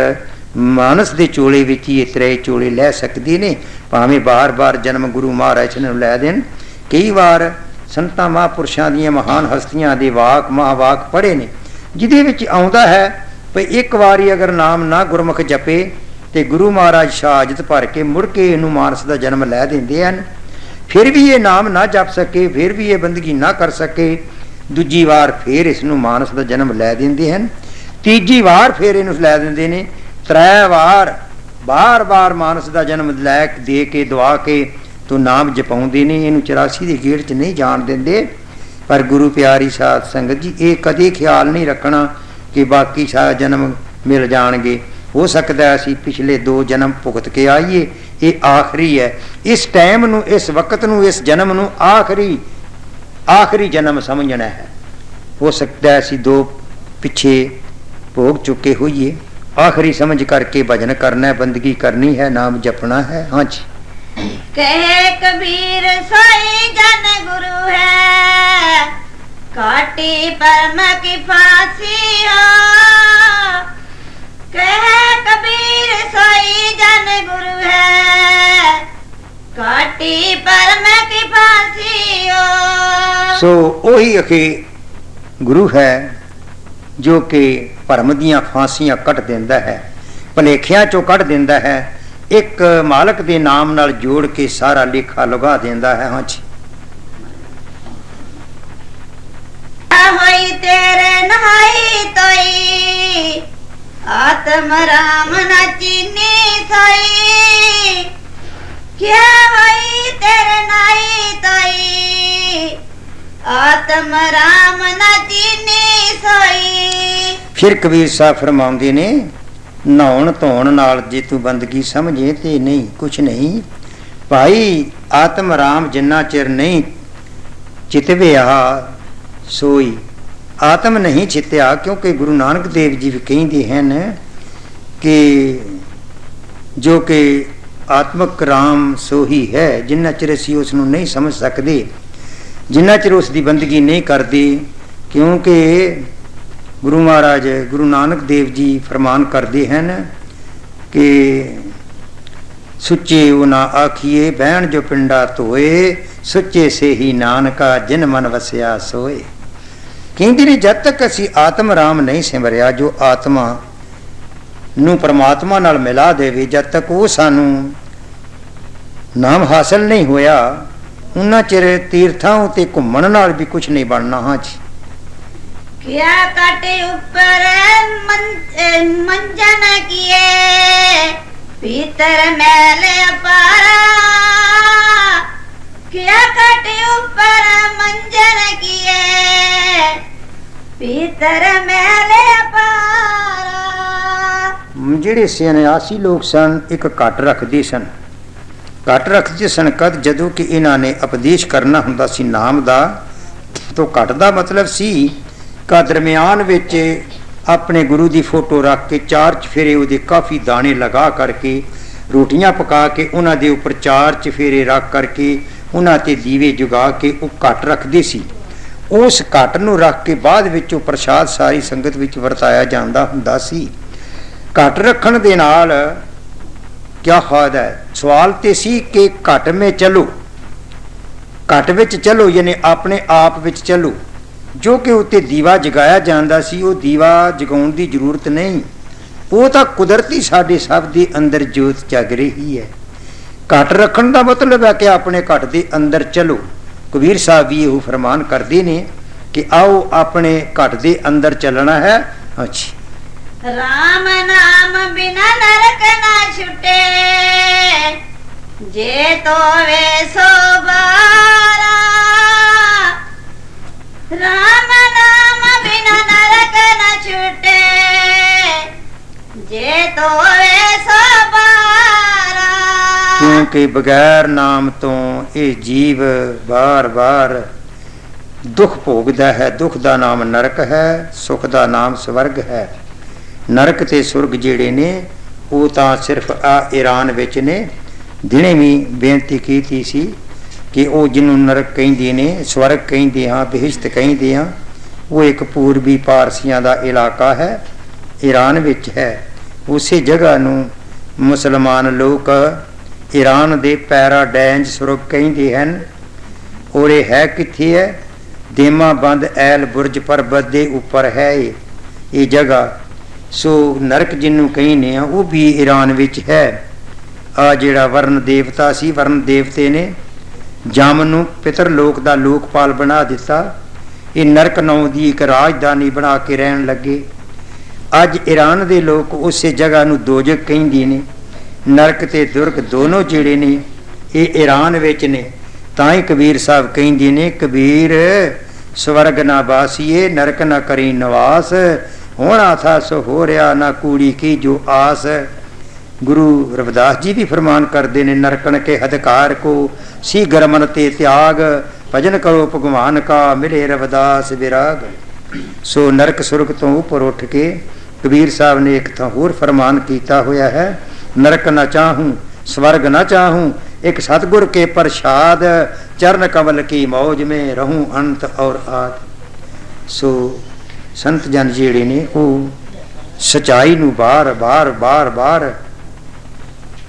मानस के चोले विच ही इतरे चोले लै सकती ने, भावें बार बार जन्म गुरु महाराज ने लै देन। कई बार संतां महापुरुषां दीयां महान हस्तियां दे वाक महावाक पढ़े ने, जिहदे विच आउंदा है भी एक बारी अगर नाम ना गुरमुख जपे तो गुरु महाराज शहादत भर के मुड़ के इनू मानस का जन्म लै देंदे हन। फिर भी ये नाम ना जप सके, फिर भी ये बंदगी ना कर सके, दूजी बार फिर इसनू मानस का जन्म लै देंदे हन। ਤੀਜੀ ਵਾਰ ਫਿਰ ਇਹਨੂੰ ਲੈ ਦਿੰਦੇ ਨੇ। 3 ਵਾਰ ਬਾਰ-ਬਾਰ ਮਾਨਸ ਦਾ ਜਨਮ ਲੈ ਦੇ ਕੇ ਦਵਾ ਕੇ ਤੋਂ ਨਾਮ ਜਪਾਉਂਦੇ ਨੇ। ਇਹਨੂੰ 84 ਦੇ ਗੇੜ 'ਚ ਨਹੀਂ ਜਾਣ ਦਿੰਦੇ। ਪਰ ਗੁਰੂ ਪਿਆਰੀ ਸਾਧ ਸੰਗਤ ਜੀ, ਇਹ ਕਦੇ ਖਿਆਲ ਨਹੀਂ ਰੱਖਣਾ ਕਿ ਬਾਕੀ ਸਾਰਾ ਜਨਮ ਮਿਲ ਜਾਣਗੇ। ਹੋ ਸਕਦਾ ਅਸੀਂ ਪਿਛਲੇ 2 ਜਨਮ ਭੁਗਤ ਕੇ ਆਈਏ, ਇਹ ਆਖਰੀ ਹੈ। ਇਸ ਟਾਈਮ ਨੂੰ, ਇਸ ਵਕਤ ਨੂੰ, ਇਸ ਜਨਮ ਨੂੰ ਆਖਰੀ ਜਨਮ ਸਮਝਣਾ ਹੈ। ਹੋ ਸਕਦਾ ਅਸੀਂ 2 ਪਿੱਛੇ ਭੋਗ ਚੁੱਕੇ ਹੋਈਏ। ਆਖਰੀ ਸਮਝ ਕਰਕੇ ਭਜਨ ਕਰਨਾ ਹੈ, ਬੰਦਗੀ ਕਰਨੀ ਹੈ, ਨਾਮ ਜਪਣਾ ਹੈ। ਹਾਂਜੀ। ਕਹੇ ਕਬੀਰ ਸੋਈ ਜਨ ਗੁਰੂ ਹੈ, ਕਾਟੀ ਪਰਮ ਕੀ ਫਾਂਸੀ ਹੋ। ਕਹੇ ਕਬੀਰ ਸੋਈ ਜਨ ਗੁਰੂ ਹੈ, ਕਾਟੀ ਪਰਮ ਕੀ ਫਾਂਸੀ ਹੋ। ਸੋ ਉਹੀ ਅਖੇ ਗੁਰੂ ਹੈ ਜੋ ਕਿ ਭਰਮ ਦੀਆਂ ਫਾਂਸੀਆਂ ਕੱਟ ਦਿੰਦਾ ਹੈ, ਭਲੇਖਿਆਂ ਚੋਂ ਕੱਢ ਦਿੰਦਾ ਹੈ, ਇੱਕ ਮਾਲਕ ਦੇ ਨਾਮ ਨਾਲ ਜੋੜ ਕੇ ਸਾਰਾ ਲੇਖਾ ਲਗਾ ਦਿੰਦਾ ਹੈ। ਹਾਂਜੀ। ਹੋਈ ਤੇਰੇ ਨਹਾਈ ਤੋਈ, ਆਤਮ ਰਾਮ ਨਾ ਚੀਨੀ ਸੋਈ। ਕਿਆ ਹੋਈ ਤੇਰੇ ਨਾਈ ਤੋਈ, ਆਤਮ ਰਾਮ ਨਾ ਚੀਨੀ ਸੋਈ। ਫਿਰ ਕਬੀਰ ਸਾਹਿਬ ਫਰਮਾਉਂਦੇ ਨੇ, ਨਹਾਉਣ ਧੋਣ ਨਾਲ ਜੇ ਤੂੰ ਬੰਦਗੀ ਸਮਝੇ ਤੇ ਨਹੀਂ, ਕੁਛ ਨਹੀਂ ਭਾਈ। ਆਤਮ ਰਾਮ ਜਿੰਨਾ ਚਿਰ ਨਹੀਂ ਚਿਤਵਿਆ ਸੋਈ। ਆਤਮ ਨਹੀਂ ਚਿਤਿਆ, ਕਿਉਂਕਿ ਗੁਰੂ ਨਾਨਕ ਦੇਵ ਜੀ ਵੀ ਕਹਿੰਦੇ ਹਨ ਕਿ ਜੋ ਕਿ ਆਤਮਕ ਰਾਮ ਸੋਹੀ ਹੈ। ਜਿੰਨਾ ਚਿਰ ਅਸੀਂ ਉਸ ਨੂੰ ਨਹੀਂ ਸਮਝ ਸਕਦੇ, ਜਿੰਨਾ ਚਿਰ ਉਸ ਦੀ ਬੰਦਗੀ ਨਹੀਂ ਕਰਦੇ, ਕਿਉਂਕਿ ਗੁਰੂ ਮਹਾਰਾਜ ਗੁਰੂ ਨਾਨਕ ਦੇਵ ਜੀ ਫਰਮਾਨ ਕਰਦੇ ਹਨ ਕਿ ਸੁੱਚੇ ਉਹ ਨਾ ਆਖੀਏ ਬਹਿਣ ਜੋ ਪਿੰਡਾ ਧੋਏ, ਸੁੱਚੇ ਸੇ ਹੀ ਨਾਨਕਾ ਜਿਨ ਮਨ ਵਸਿਆ ਸੋਏ। ਕਹਿੰਦੇ ਨੇ ਜਦ ਤੱਕ ਅਸੀਂ ਆਤਮ ਰਾਮ ਨਹੀਂ ਸਿਮਰਿਆ, ਜੋ ਆਤਮਾ ਨੂੰ ਪਰਮਾਤਮਾ ਨਾਲ ਮਿਲਾ ਦੇਵੇ, ਜਦ ਤੱਕ ਉਹ ਸਾਨੂੰ ਨਾਮ ਹਾਸਲ ਨਹੀਂ ਹੋਇਆ, ਉਹਨਾਂ ਚਿਰ ਤੀਰਥਾਂ ਉਤੇ ਘੁੰਮਣ ਨਾਲ ਵੀ ਕੁਝ ਨਹੀਂ ਬਣਨਾ। ਹਾਂ ਜੀ। किया काटे ऊपर मंजन किए, भीतर मैल अपारा। किया काटे ऊपर मंजन किए, भीतर मैल अपारा। ਜਿਹੜੇ ਸੰਨਿਆਸੀ ਲੋਕ ਸਨ, ਇੱਕ ਘਟ ਰੱਖਦੇ ਸਨ। ਘਟ ਰੱਖਦੇ ਸਨ ਕਦ? ਜਦੋਂ ਕਿ ਇਹਨਾਂ ਨੇ ਉਪਦੇਸ਼ ਕਰਨਾ ਹੁੰਦਾ ਸੀ ਨਾਮ ਦਾ। ਤੋਂ ਘਟ ਦਾ ਮਤਲਬ ਸੀ ਕਾ ਦਰਮਿਆਨ ਵਿੱਚ ਆਪਣੇ ਗੁਰੂ ਦੀ ਫੋਟੋ ਰੱਖ ਕੇ 4 ਚਫੇਰੇ ਉਹਦੇ ਕਾਫੀ ਦਾਣੇ ਲਗਾ ਕਰਕੇ, ਰੋਟੀਆਂ ਪਕਾ ਕੇ ਉਹਨਾਂ ਦੇ ਉੱਪਰ 4 ਚਫੇਰੇ ਰੱਖ ਕਰਕੇ, ਉਹਨਾਂ ਤੇ ਦੀਵੇ ਜਗਾ ਕੇ ਉਹ ਘਟ ਰੱਖਦੇ ਸੀ। ਉਸ ਘਟ ਨੂੰ ਰੱਖ ਕੇ ਬਾਅਦ ਵਿੱਚ ਉਹ ਪ੍ਰਸ਼ਾਦ ਸਾਰੀ ਸੰਗਤ ਵਿੱਚ ਵਰਤਾਇਆ ਜਾਂਦਾ ਹੁੰਦਾ ਸੀ। ਘਟ ਰੱਖਣ ਦੇ ਨਾਲ ਕਿਆ ਫਾਇਦਾ ਹੈ? ਸਵਾਲ ਤੇ ਸੀ ਕਿ ਘਟ ਮੇ ਚਲੋ, ਘਟ ਵਿੱਚ ਚਲੋ, ਯਾਨੀ ਆਪਣੇ ਆਪ ਵਿੱਚ ਚਲੋ। ਜੋ ਕਿ ਉੱਤੇ ਦੀਵਾ ਜਗਾਇਆ ਜਾਂਦਾ ਸੀ, ਉਹ ਦੀਵਾ ਜਗਾਉਣ ਦੀ ਜ਼ਰੂਰਤ ਨਹੀਂ, ਉਹ ਤਾਂ ਕੁਦਰਤੀ ਸਾਡੇ ਸਭ ਦੇ ਅੰਦਰ ਜੋਤ ਜਗ ਰਹੀ ਹੈ। ਘਟ ਰੱਖਣ ਦਾ ਮਤਲਬ ਹੈ ਕਿ ਆਪਣੇ ਘਟ ਦੇ ਅੰਦਰ ਚਲੋ। ਕਬੀਰ ਸਾਹਿਬ ਵੀ ਇਹ ਫਰਮਾਨ ਕਰਦੇ ਨੇ ਕਿ ਆਓ ਆਪਣੇ ਘਟ ਦੇ ਅੰਦਰ ਚੱਲਣਾ ਹੈ। ਅੱਛੀ। राम नाम बिना नरक ना छुटे, जे तो वे सो बारा। राम नाम बिना नरक ना छुटे, जे तो वे सो बारा। क्योंकि बगैर नाम तो ये जीव बार बार दुख भोगदा है। दुख का नाम नरक है, सुख का नाम स्वर्ग है। नरक ते सुरग ਜਿਹੜੇ ਨੇ ਉਹ ਤਾਂ ਸਿਰਫ ਆ ਈਰਾਨ ਵਿੱਚ ਨੇ। ਦਿਨੇ ਵੀ ਬੇਨਤੀ ਕੀਤੀ ਸੀ ਕਿ ਉਹ ਜਿਹਨੂੰ ਨਰਕ ਕਹਿੰਦੇ ਨੇ, ਸਵਰਗ ਕਹਿੰਦੇ ਹਾਂ, ਬਹਿਸ਼ਤ ਕਹਿੰਦੇ ਹਾਂ, ਉਹ ਇੱਕ ਪੂਰਬੀ ਪਾਰਸੀਆਂ ਦਾ ਇਲਾਕਾ ਹੈ, ਈਰਾਨ ਵਿੱਚ ਹੈ। ਉਸੇ ਜਗ੍ਹਾ ਨੂੰ ਮੁਸਲਮਾਨ ਲੋਕ ਈਰਾਨ ਦੇ ਪੈਰਾਡਾਈਜ਼ ਸੁਰਗ ਕਹਿੰਦੇ ਹਨ। ਔਰ ਇਹ ਹੈ ਕਿੱਥੇ ਹੈ? ਦੇਮਾਬੰਦ ਐਲ ਬੁਰਜ ਪਰਬਤ ਦੇ ਉੱਪਰ ਹੈ ਇਹ ਜਗ੍ਹਾ। ਸੋ ਨਰਕ ਜਿਹਨੂੰ ਕਹਿੰਦੇ ਆ ਉਹ ਵੀ ਈਰਾਨ ਵਿੱਚ ਹੈ। ਆ ਜਿਹੜਾ ਵਰਨ ਦੇਵਤਾ ਸੀ, ਵਰਨ ਦੇਵਤੇ ਨੇ ਜਮ ਨੂੰ ਪਿਤਰ ਲੋਕ ਦਾ ਲੋਕਪਾਲ ਬਣਾ ਦਿੱਤਾ। ਇਹ ਨਰਕ ਨਾਂ ਦੀ ਇੱਕ ਰਾਜਧਾਨੀ ਬਣਾ ਕੇ ਰਹਿਣ ਲੱਗੇ। ਅੱਜ ਈਰਾਨ ਦੇ ਲੋਕ ਉਸੇ ਜਗ੍ਹਾ ਨੂੰ ਦੋਜ਼ਖ ਕਹਿੰਦੇ ਨੇ। ਨਰਕ ਤੇ ਦੁਰਗ ਦੋਨੋਂ ਜਿਹੜੇ ਨੇ ਇਹ ਈਰਾਨ ਵਿੱਚ ਨੇ। ਤਾਂ ਹੀ ਕਬੀਰ ਸਾਹਿਬ ਕਹਿੰਦੇ ਨੇ, ਕਬੀਰ ਸਵਰਗ ਨਾ ਬਾਸੀਏ ਨਰਕ ਨਾ ਕਰੀ ਨਿਵਾਸ, ਹੋਣਾ ਥਾ ਸੋ ਹੋ ਰਿਹਾ ਨਾ ਕੂੜੀ ਕੀ ਜੋ ਆਸ। ਗੁਰੂ ਰਵਿਦਾਸ ਜੀ ਵੀ ਫਰਮਾਨ ਕਰਦੇ ਨੇ, ਨਰਕਣ ਕੇ ਹਦਕਾਰ ਕੋ ਸੀ ਗਰਮਨ ਤੇ ਤਿਆਗ, ਭਜਨ ਕਰੋ ਭਗਵਾਨ ਕਾ ਮਿਲੇ ਰਵਿਦਾਸ ਵਿਰਾਗ। ਸੋ ਨਰਕ ਸੁਰਗ ਤੋਂ ਉੱਪਰ ਉੱਠ ਕੇ ਕਬੀਰ ਸਾਹਿਬ ਨੇ ਇੱਕ ਤਾਂ ਹੋਰ ਫਰਮਾਨ ਕੀਤਾ ਹੋਇਆ ਹੈ, ਨਰਕ ਨਾ ਚਾਹੂੰ स्वर्ग न चाहूं एक सतगुर के प्रसाद, चरण कमल की मौज में रहूं अंत और आद। सो संत जन जेड़े ने वो सच्चाई नूं बार बार बार बार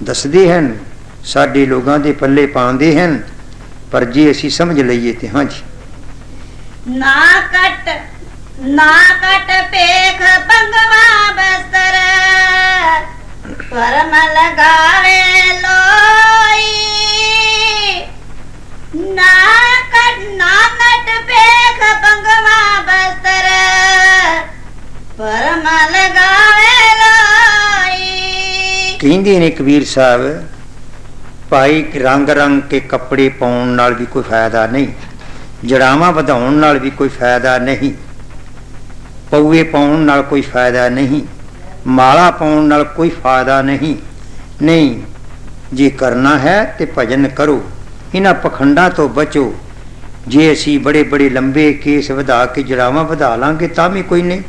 दसदे हन, साडे लोगां दे पल्ले पाउंदे हन। पर जे असी समझ लईए ते हाँ जी। ना कट पेख बंगवा बस्तर, परम लगावे लोई। ना कट पेख बंगवा बस्तर, परम लगावे लोई। कहंदे ने कबीर साहब, भाई रंग रंग के कपड़े पाउण नाल भी कोई फायदा नहीं, जड़ावां वधाउण नाल भी कोई फायदा नहीं, पौए पाउण नाल कोई फायदा नहीं, माला पाउण नाल कोई फायदा नहीं। नहीं जे करना है तो भजन करो, इन्हां पखंडां तो बचो। जे असी बड़े बड़े लंबे केस वधा के जड़ावां वधा लांगे तां भी कोई नहीं,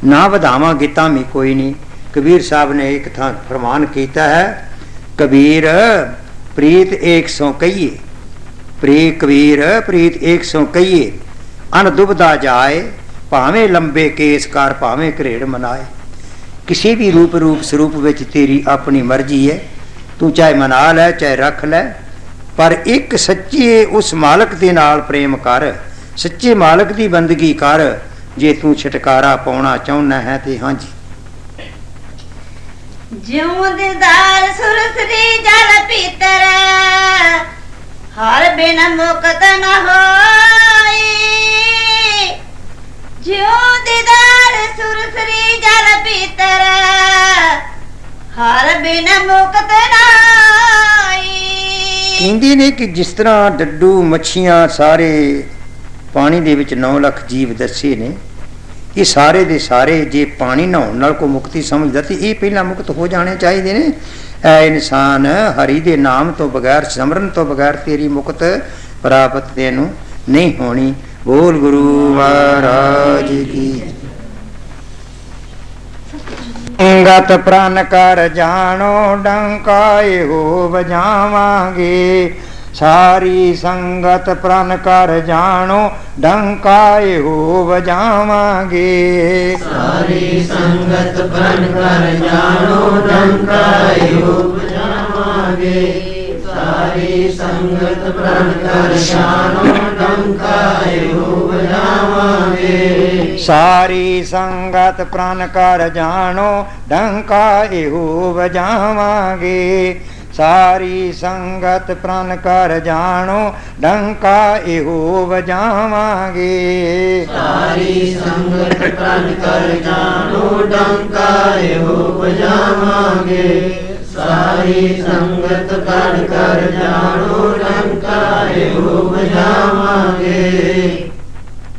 ना वधावांगे तां भी कोई नहीं। कबीर साहब ने एक थां फरमान किया है, कबीर प्रीत 100 कहिए, कबीर प्रीत 100 कहिए, अन दुबदा जाए, भावें लंबे केस कार भावें घरेड़ मनाए। किसी भी रूप स्वरूप विच तेरी अपनी मर्जी है, तू चाहे मना लै चाहे रख लै, पर एक सच्चे उस मालक दे नाल प्रेम कर, सच्चे मालक दी बंदगी कर। जे तू छुटकारा पाउणा चाहुंदा है ते हाँ जी। ज्यों दीदार सुरसरी जल पीतर, हर बिन मुक्त न होई। ज्यों दीदार सुरसरी जल पीतर, हर बिन मुक्त न होई। कहंदे ने कि जिस तरह डड्डू मच्छियां सारे पानी दे विच 9 लाख जीव दसे ने, ये सारे दे सारे जे पानी नहाउण नाल को मुक्ति समझदा ते ये पहला मुक्त हो जाने चाहिए ने। ऐ इंसान हरि दे नाम तो बगैर, सिमरन तो बगैर तेरी मुक्त प्राप्त तेनू नहीं होनी। बोल गुरु महाराज की। गत प्राण कर जानो डंकाए हो बजावांगे, सारी संगत प्राण कर जानो डंकाए हो बजावांगे। सारी संगत प्राण कर जानो डंकाए हो बजावांगे। सारी संगत प्राण कर जानो डंकाए हो बजावांगे। सारी संगत प्राण कर जानो डंकाए हो बजावांगे। सारी संगत प्राण कर जानो डंका एहो बजावांगे। सारी संगत प्राण कर जानो डंका एहो बजावांगे। सारी संगत प्राण कर जानो डंका एहो बजावांगे।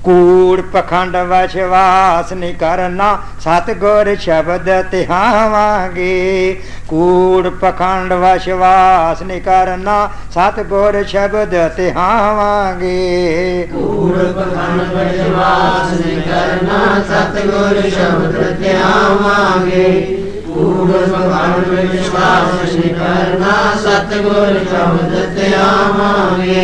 कूड़ पखंड विश्वास नहीं करना, सतगुर शब्द तिहावांगे। कूड़ पखंड विश्वास नहीं करना, सतगुर शब्द तिहावांगे। कूड़ पखंड विश्वास नहीं करना, सतगुर शब्द तिहावांगे। कूड़ पखंड विश्वास नहीं करना, सतगुर शब्द तिहावांगे।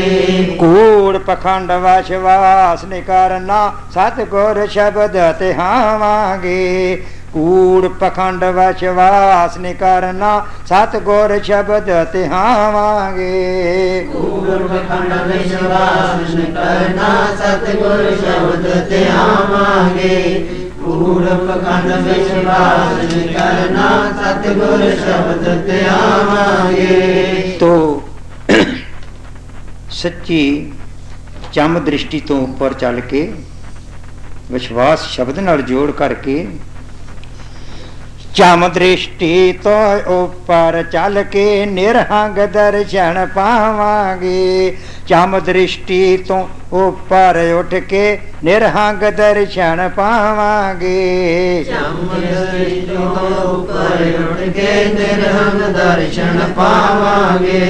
कूड़ पखंड विश्वास नहीं करना, सतगुर शब्द तिहावांगे। कूड़ पखंड विश्वास नहीं करना, सतगुर शब्द तिहावांगे। कूड़ पखंड विश्वास नहीं करना, सतगुर शब्द तिहावांगे। कूड़ पखंड विश्वास नहीं करना, सतगुर शब्द तिहावांगे। तो सच्ची चम दृष्टि तो ऊपर चल के विश्वास शब्द नाल जोड़ करके ਚਮ ਦ੍ਰਿਸ਼ਟੀ ਤੋਂ ਉੱਪਰ ਚੱਲ ਕੇ ਨਿਰਹੰਗ ਦਰਸ਼ਨ ਪਾਵਾਂਗੇ। ਚਮ ਦ੍ਰਿਸ਼ਟੀ ਤੋਂ ਉੱਪਰ ਉੱਠ ਕੇ ਨਿਰਹੰਗ ਦਰਸ਼ਨ ਪਾਵਾਂਗੇ। ਚਮ ਦ੍ਰਿਸ਼ਟੀ ਤੋਂ ਉੱਪਰ ਉੱਠ ਕੇ ਨਿਰਹੰਗ ਦਰਸ਼ਨ ਪਾਵਾਂਗੇ।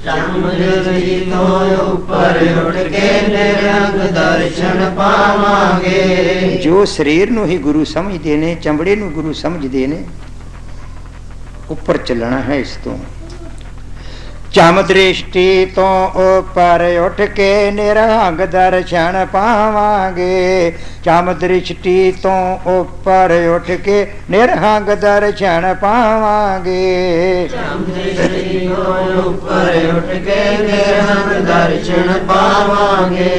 ਚਮ ਦ੍ਰਿਸ਼ਟੀ ਤੋਂ ਉੱਪਰ ਉੱਠ ਕੇ ਨਿਰਹੰਗ ਦਰਸ਼ਨ ਪਾਵਾਂਗੇ। ਜੋ ਸਰੀਰ ਨੂੰ ਹੀ ਗੁਰੂ ਸਮਝਦੇ ਨੇ, ਚਮੜੇ ਨੂੰ ਗੁਰੂ ਸਮਝਦੇ ਨੇ, ਉੱਪਰ ਚੱਲਣਾ ਹੈ ਇਸ ਤੋਂ। ਚਮ ਦ੍ਰਿਸ਼ਟੀ ਤੋਂ ਉੱਪਰ ਉੱਠ ਕੇ ਨਿਰਹੰਗ ਦਰਸ਼ਨ ਪਾਵਾਂਗੇ। ਚਮ ਦ੍ਰਿਸ਼ਟੀ ਤੋਂ ਉੱਪਰ ਉੱਠ ਕੇ ਨਿਰਹੰਗ ਦਰਸ਼ਨ ਪਾਵਾਂਗੇ। ਚਮ ਦ੍ਰਿਸ਼ਟੀ ਤੋਂ ਉੱਪਰ ਉੱਠ ਕੇ ਨਿਰਹੰਗ ਦਰਸ਼ਨ ਪਾਵਾਂਗੇ।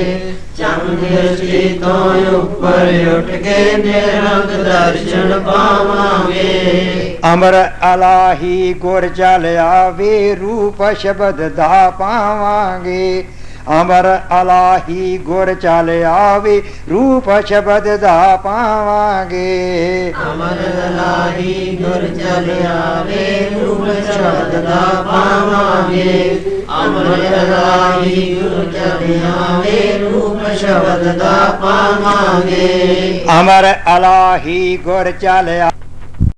ਚਮ ਦ੍ਰਿਸ਼ਟੀ ਤੋਂ ਉੱਪਰ ਉੱਠ ਕੇ ਨਿਰਹੰਗ ਦਰਸ਼ਨ ਪਾਵਾਂਗੇ। ਅਮਰ ਅਲਾਹੀ ਗੁਰ ਚਲ ਆਵੇ ਰੂਪ ਸ਼ਬਦ ਦਾ ਪਾਵਾਂਗੇ। ਅਮਰ ਅਲਾਹੀ ਗੁਰ ਚਲ ਆਵੇ ਰੂਪ ਸ਼ਬਦ ਦਾ ਪਾਵਾਂਗੇ। ਅਮਰ ਅਲਾਹੀ ਗੁਰ ਚਲ ਆਵੇ ਰੂਪ ਸ਼ਬਦ ਦਾ ਪਾਵਾਂਗੇ। ਅਮਰ ਅਲਾਹੀ ਗੁਰ ਚਲ ਆਵੇ ਰੂਪ ਸ਼ਬਦ ਦਾ ਪਾਵਾਂਗੇ। ਅਮਰ ਅਲਾਹੀ ਗੁਰ ਚਲ